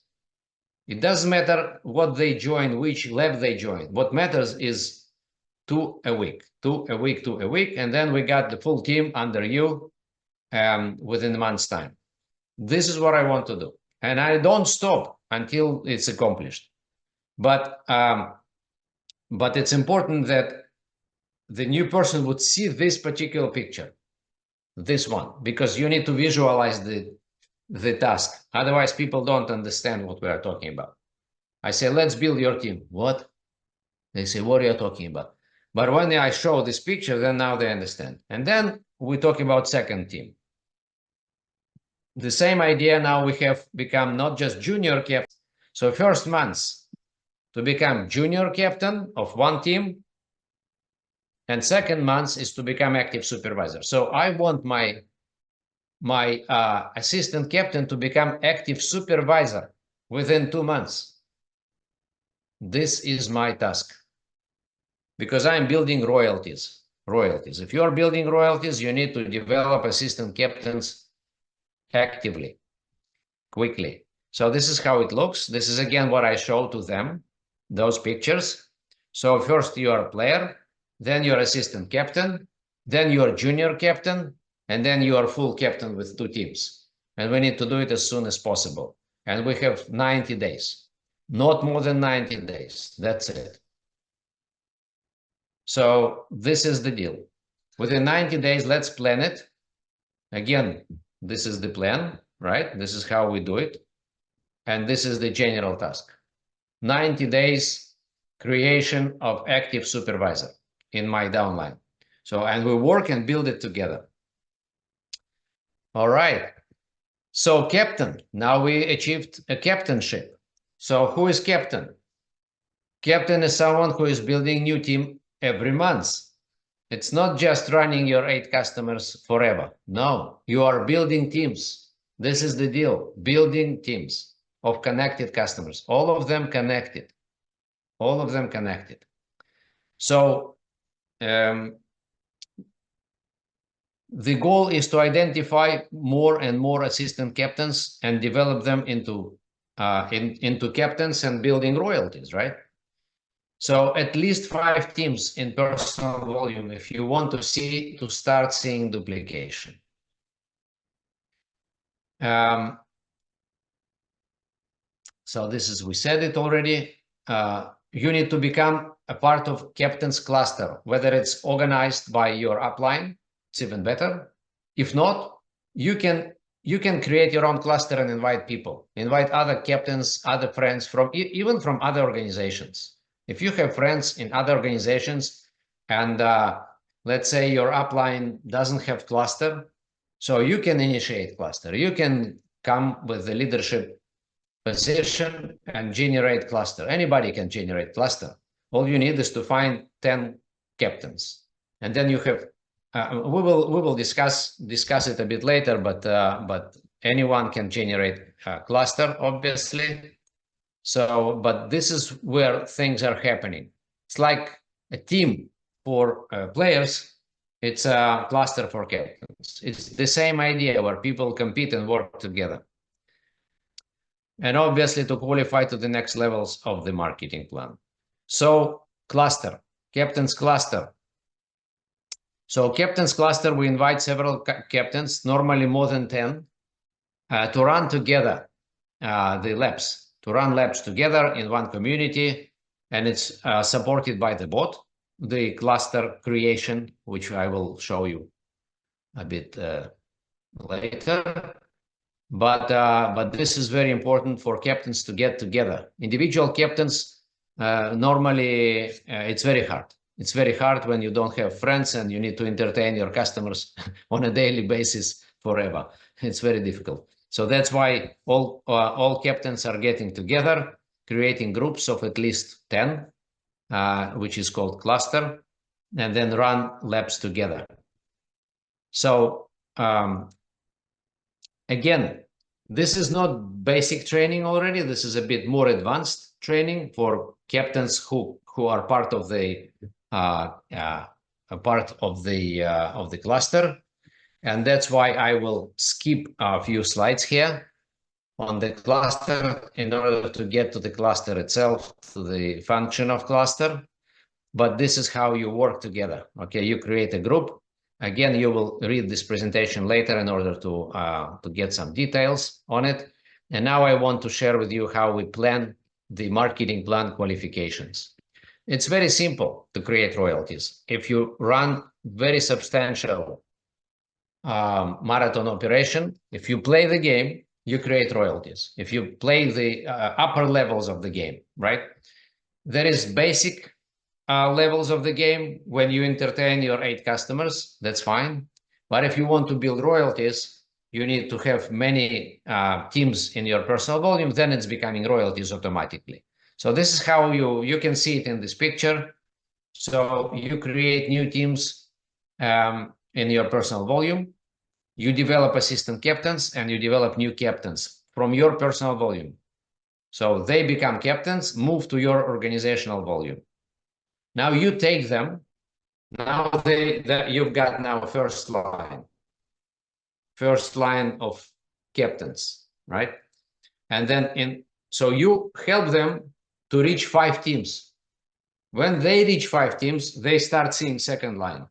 It doesn't matter what they join, which lab they join. What matters is 2 a week, 2 a week, 2 a week, and then we got the full team under you within a month's time. This is what I want to do. And I don't stop until it's accomplished. But it's important that the new person would see this particular picture, this one, because you need to visualize the task. Otherwise, people don't understand what we are talking about. I say, let's build your team. What? They say, what are you talking about? But when I show this picture, then now they understand. And then we talk about second team. The same idea now we have become not just junior captain. So first months to become junior captain of one team, and second month is to become active supervisor. So I want my assistant captain to become active supervisor within 2 months. This is my task, because I'm building royalties. If you're building royalties, you need to develop assistant captains actively, quickly. So this is how it looks. This is again what I show to them, those pictures. So first you are a player, then you're assistant captain, then you're junior captain, and then you are full captain with 2 teams. And we need to do it as soon as possible. And we have 90 days, not more than 90 days. That's it. So this is the deal. Within 90 days, let's plan it. Again, this is the plan, right? This is how we do it. And this is the general task. 90 days creation of active supervisor in my downline. So, and we work and build it together. All right. So captain, now we achieved a captainship. So who is captain? Captain is someone who is building new team every month. It's not just running your 8 customers forever. No, you are building teams. This is the deal, building teams of connected customers, all of them connected, all of them connected. So the goal is to identify more and more assistant captains and develop them into captains and building royalties, right? So at least 5 teams in personal volume if you want to start seeing duplication. So this is, we said it already. You need to become a part of captain's cluster, whether it's organized by your upline, it's even better. If not, you can create your own cluster and invite people, invite other captains, other friends from even from other organizations. If you have friends in other organizations and let's say your upline doesn't have cluster, so you can initiate cluster. You can come with the leadership position and generate cluster. Anybody can generate cluster. All you need is to find 10 captains. And then you have, we will discuss it a bit later, but anyone can generate a cluster, obviously. So, but this is where things are happening. It's like a team for players. It's a cluster for captains. It's the same idea where people compete and work together. And obviously to qualify to the next levels of the marketing plan. So cluster, captain's cluster. So captain's cluster, we invite several captains, normally more than 10, to run together the labs. To run labs together in one community, and it's supported by the bot, the cluster creation, which I will show you a bit later. But this is very important for captains to get together. Individual captains, normally it's very hard. It's very hard when you don't have friends and you need to entertain your customers on a daily basis forever. It's very difficult. So that's why all captains are getting together, creating groups of at least 10, which is called cluster, and then run laps together. So again, this is not basic training already. This is a bit more advanced training for captains who are part of the cluster, and that's why I will skip a few slides here on the cluster in order to get to the cluster itself, to the function of cluster. But this is how you work together. Okay, you create a group. Again, you will read this presentation later in order to get some details on it. And now I want to share with you how we plan the marketing plan qualifications. It's very simple to create royalties. If you run very substantial marathon operation, if you play the game, you create royalties. If you play the upper levels of the game, right? There is basic levels of the game. When you entertain your 8 customers, that's fine. But if you want to build royalties, you need to have many teams in your personal volume, then it's becoming royalties automatically. So this is how you can see it in this picture. So you create new teams in your personal volume, you develop assistant captains, and you develop new captains from your personal volume. So they become captains, move to your organizational volume. Now you take them. Now you've got now first line of captains, right? And then so you help them to reach 5 teams. When they reach 5 teams, they start seeing second line.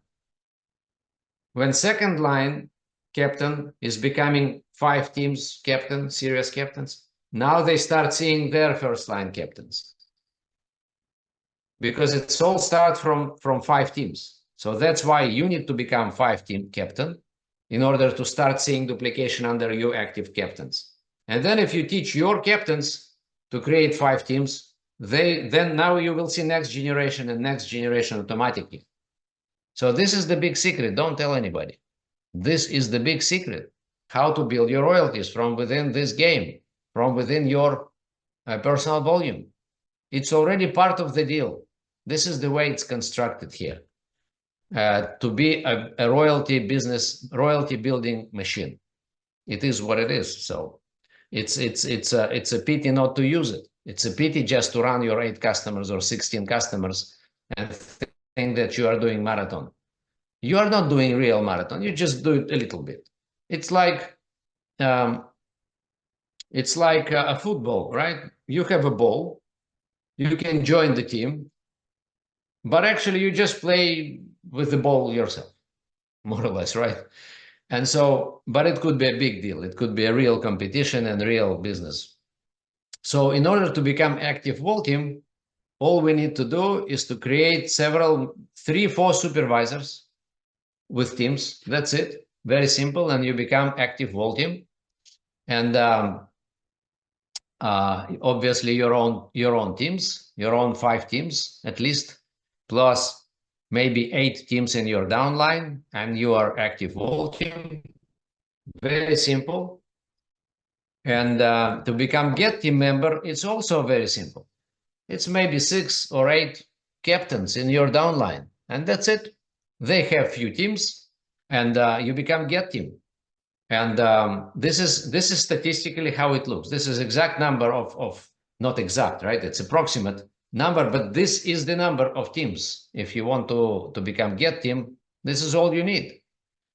When second line captain is becoming 5 teams captain, serious captains, now they start seeing their first line captains. Because it's all start from 5 teams. So that's why you need to become 5-team captain in order to start seeing duplication under your active captains. And then if you teach your captains to create 5 teams, then now you will see next generation and next generation automatically. So this is the big secret. Don't tell anybody. This is the big secret. How to build your royalties from within this game, from within your personal volume. It's already part of the deal. This is the way it's constructed here. To be a royalty business, royalty building machine. It is what it is. So it's a pity not to use it. It's a pity just to run your 8 customers or 16 customers and think that you are doing marathon. You are not doing real marathon. You just do it a little bit. It's like a football, right? You have a ball. You can join the team, but actually you just play with the ball yourself, more or less, right? And so, but it could be a big deal. It could be a real competition and real business. So in order to become active wall team, all we need to do is to create 3-4 supervisors with teams. That's it. Very simple. And you become active wall team. And obviously your own teams, your own 5 teams at least, plus maybe 8 teams in your downline, and you are active wall team. Very simple. And to become get team member, it's also very simple. It's maybe 6 or 8 captains in your downline, and that's it. They have few teams, and you become get team. And this is statistically how it looks. This is exact number of not exact, right? It's approximate number, but this is the number of teams. If you want to become get team, this is all you need.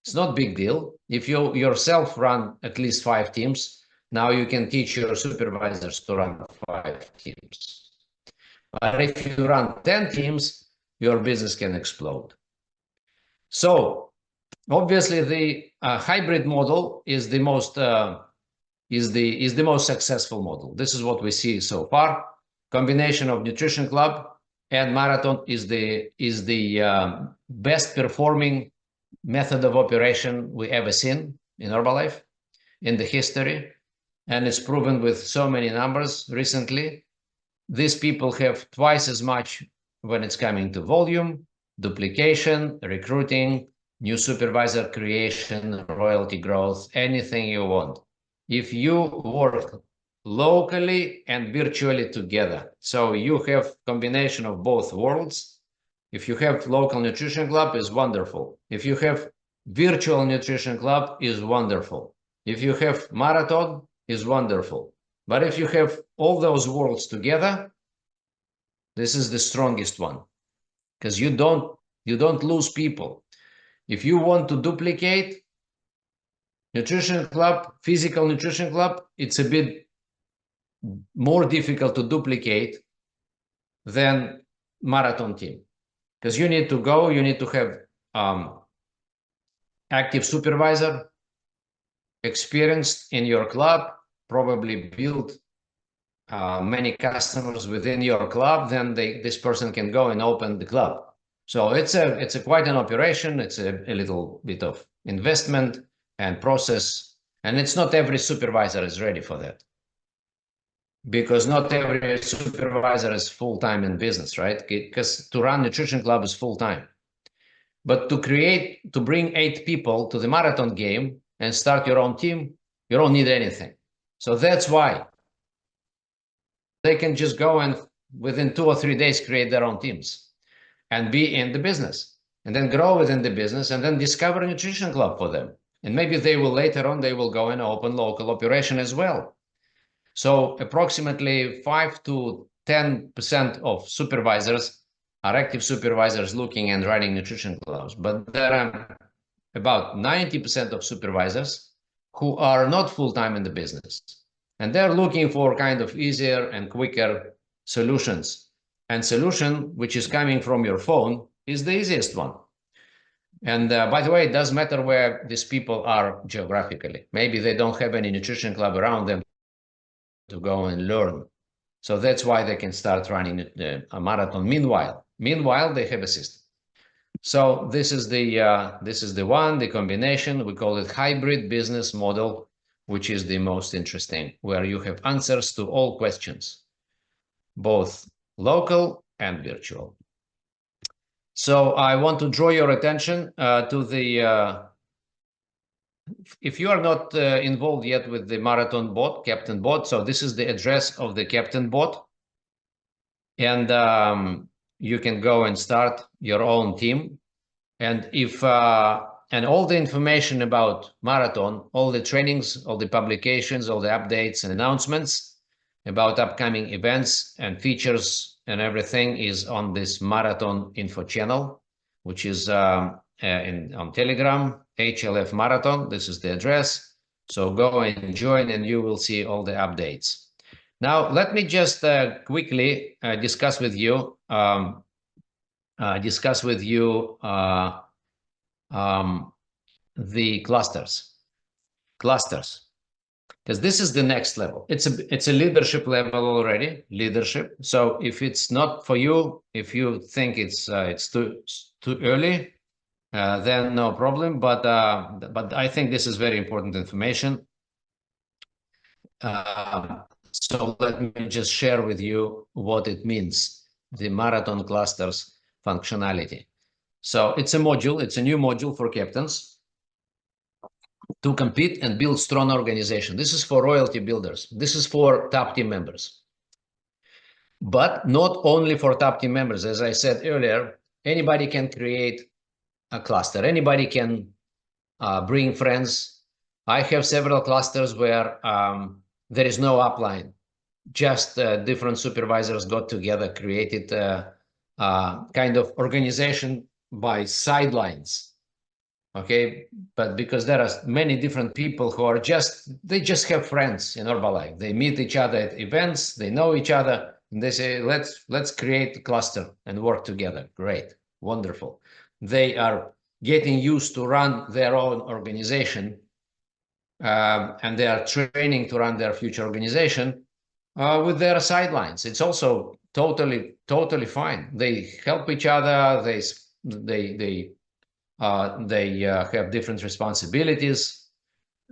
It's not big deal. If you yourself run at least 5 teams, now you can teach your supervisors to run 5 teams. But if you run 10 teams, your business can explode. So obviously the hybrid model is the most successful model. This is what we see so far. Combination of nutrition club and marathon is the best performing method of operation we ever seen in Herbalife in the history, and it's proven with so many numbers recently. These people have twice as much when it's coming to volume, duplication, recruiting, new supervisor creation, royalty growth, anything you want. If you work locally and virtually together, so you have combination of both worlds. If you have local nutrition club, is wonderful. If you have virtual nutrition club, is wonderful. If you have marathon, is wonderful. But if you have all those worlds together, this is the strongest one, because you don't lose people. If you want to duplicate nutrition club, physical nutrition club, it's a bit more difficult to duplicate than marathon team, because you need to go, you need to have active supervisor, experienced in your club, probably build many customers within your club, then this person can go and open the club. So it's a quite an operation. It's a little bit of investment and process, and it's not every supervisor is ready for that, because not every supervisor is full-time in business, right? Because to run nutrition club is full-time, but to bring 8 people to the marathon game and start your own team, you don't need anything. So that's why they can just go and within 2 or 3 days create their own teams and be in the business, and then grow within the business, and then discover a nutrition club for them. And maybe they will later on, they will go and open local operation as well. So approximately 5 to 10% of supervisors are active supervisors looking and running nutrition clubs, but there are about 90% of supervisors who are not full-time in the business, and they're looking for kind of easier and quicker solutions. And solution which is coming from your phone is the easiest one. And by the way, it doesn't matter where these people are geographically. Maybe they don't have any nutrition club around them to go and learn. So that's why they can start running a marathon. Meanwhile, they have a system. So this is the combination. We call it hybrid business model, which is the most interesting, where you have answers to all questions, both local and virtual. So I want to draw your attention to the, if you are not involved yet with the marathon bot, Captain Bot, so this is the address of the Captain Bot. And you can go and start your own team. And if and all the information about marathon, all the trainings, all the publications, all the updates and announcements about upcoming events and features and everything is on this marathon info channel, which is on Telegram, HLF Marathon. This is the address. So go and join, and you will see all the updates. Now, let me just quickly discuss with you the clusters, because this is the next level. It's a leadership level already, leadership. So if it's not for you, if you think it's too early, then no problem. But I think this is very important information. So let me just share with you what it means, the marathon clusters functionality. So it's a module, it's a new module for captains to compete and build strong organization. This is for royalty builders. This is for top team members. But not only for top team members. As I said earlier, anybody can create a cluster. Anybody can bring friends. I have several clusters where there is no upline. Just different supervisors got together, created kind of organization by sidelines. Okay, but because there are many different people who are they just have friends in Herbalife. They meet each other at events, they know each other, and they say, let's create a cluster and work together. Great, wonderful. They are getting used to run their own organization, and they are training to run their future organization with their sidelines. It's also totally fine. They help each other. They have different responsibilities.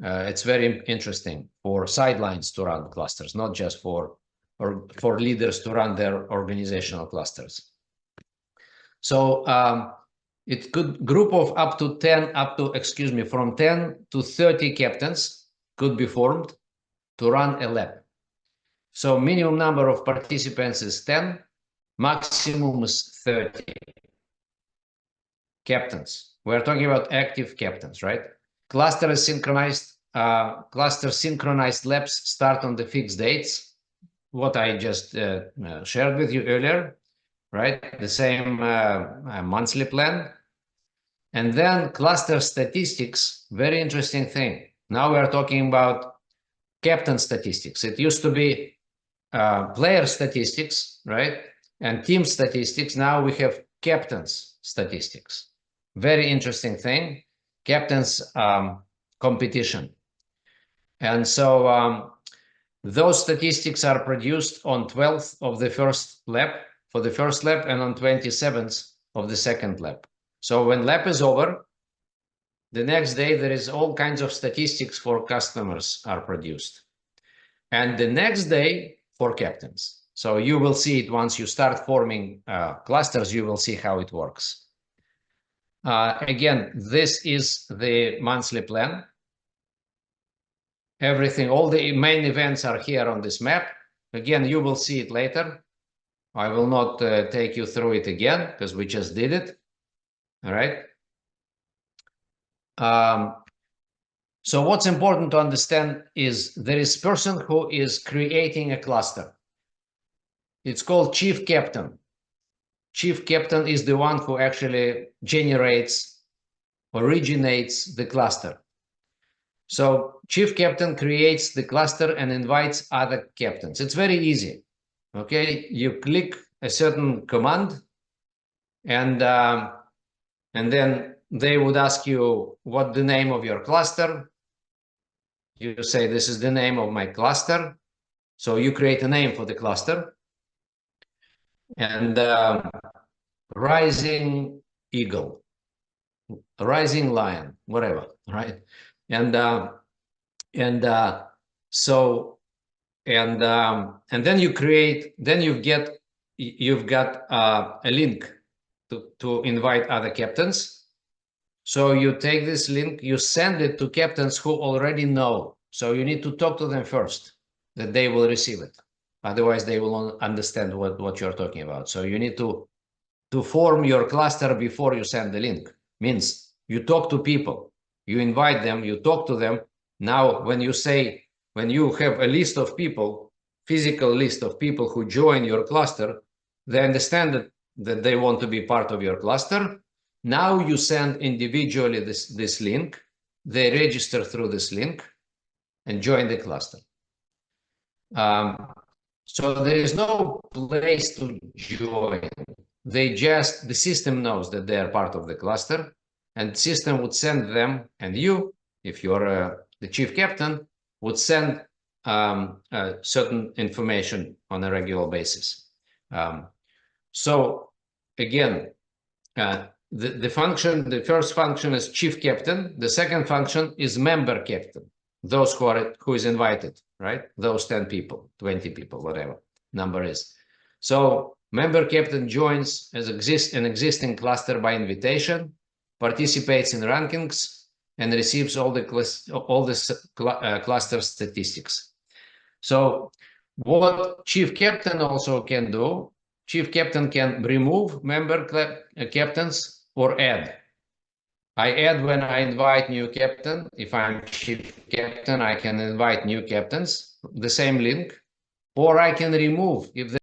It's very interesting for sidelines to run clusters, not just for leaders to run their organizational clusters. So it could group of up to 10, from 10 to 30 captains could be formed to run a lab. So minimum number of participants is 10, maximum is 30 captains. We're talking about active captains, right? Cluster synchronized labs start on the fixed dates. What I just shared with you earlier, right? The same monthly plan. And then cluster statistics, very interesting thing. Now we're talking about captain statistics. It used to be player statistics, right? And team statistics. Now we have captains statistics. Very interesting thing. Captains competition. And so those statistics are produced on 12th of the first lap for the first lap and on 27th of the second lap. So when lap is over, the next day there is all kinds of statistics for customers are produced. And the next day for captains. So you will see it once you start forming clusters, you will see how it works. Again, this is the monthly plan. Everything, all the main events are here on this map. Again, you will see it later. I will not take you through it again because we just did it. All right. So what's important to understand is there is a person who is creating a cluster. It's called chief captain. Chief captain is the one who actually originates the cluster. So chief captain creates the cluster and invites other captains. It's very easy. Okay, you click a certain command, and then they would ask you what the name of your cluster. You say this is the name of my cluster. So you create a name for the cluster, and rising eagle, rising lion, whatever, right? And then you've got a link to invite other captains. So you take this link, you send it to captains who already know. So you need to talk to them first, that they will receive it. Otherwise, they will not understand what you're talking about. So you need to form your cluster before you send the link. Means you talk to people, you invite them, you talk to them. Now, when you have a list of people, physical list of people who join your cluster, they understand that they want to be part of your cluster. Now you send individually this link, they register through this link and join the cluster. So there is no place to join. The system knows that they are part of the cluster, and the system would send them, and you, if you're the chief captain, would send certain information on a regular basis. So again, the first function is chief captain. The second function is member captain. Those who is invited, right? Those 10 people, 20 people, whatever number is. So member captain joins as an existing cluster by invitation, participates in rankings, and receives all the cluster statistics. So what chief captain also can do, chief captain can remove member captains or add. I add when I invite new captain. If I'm chief captain, I can invite new captains, the same link, or I can remove if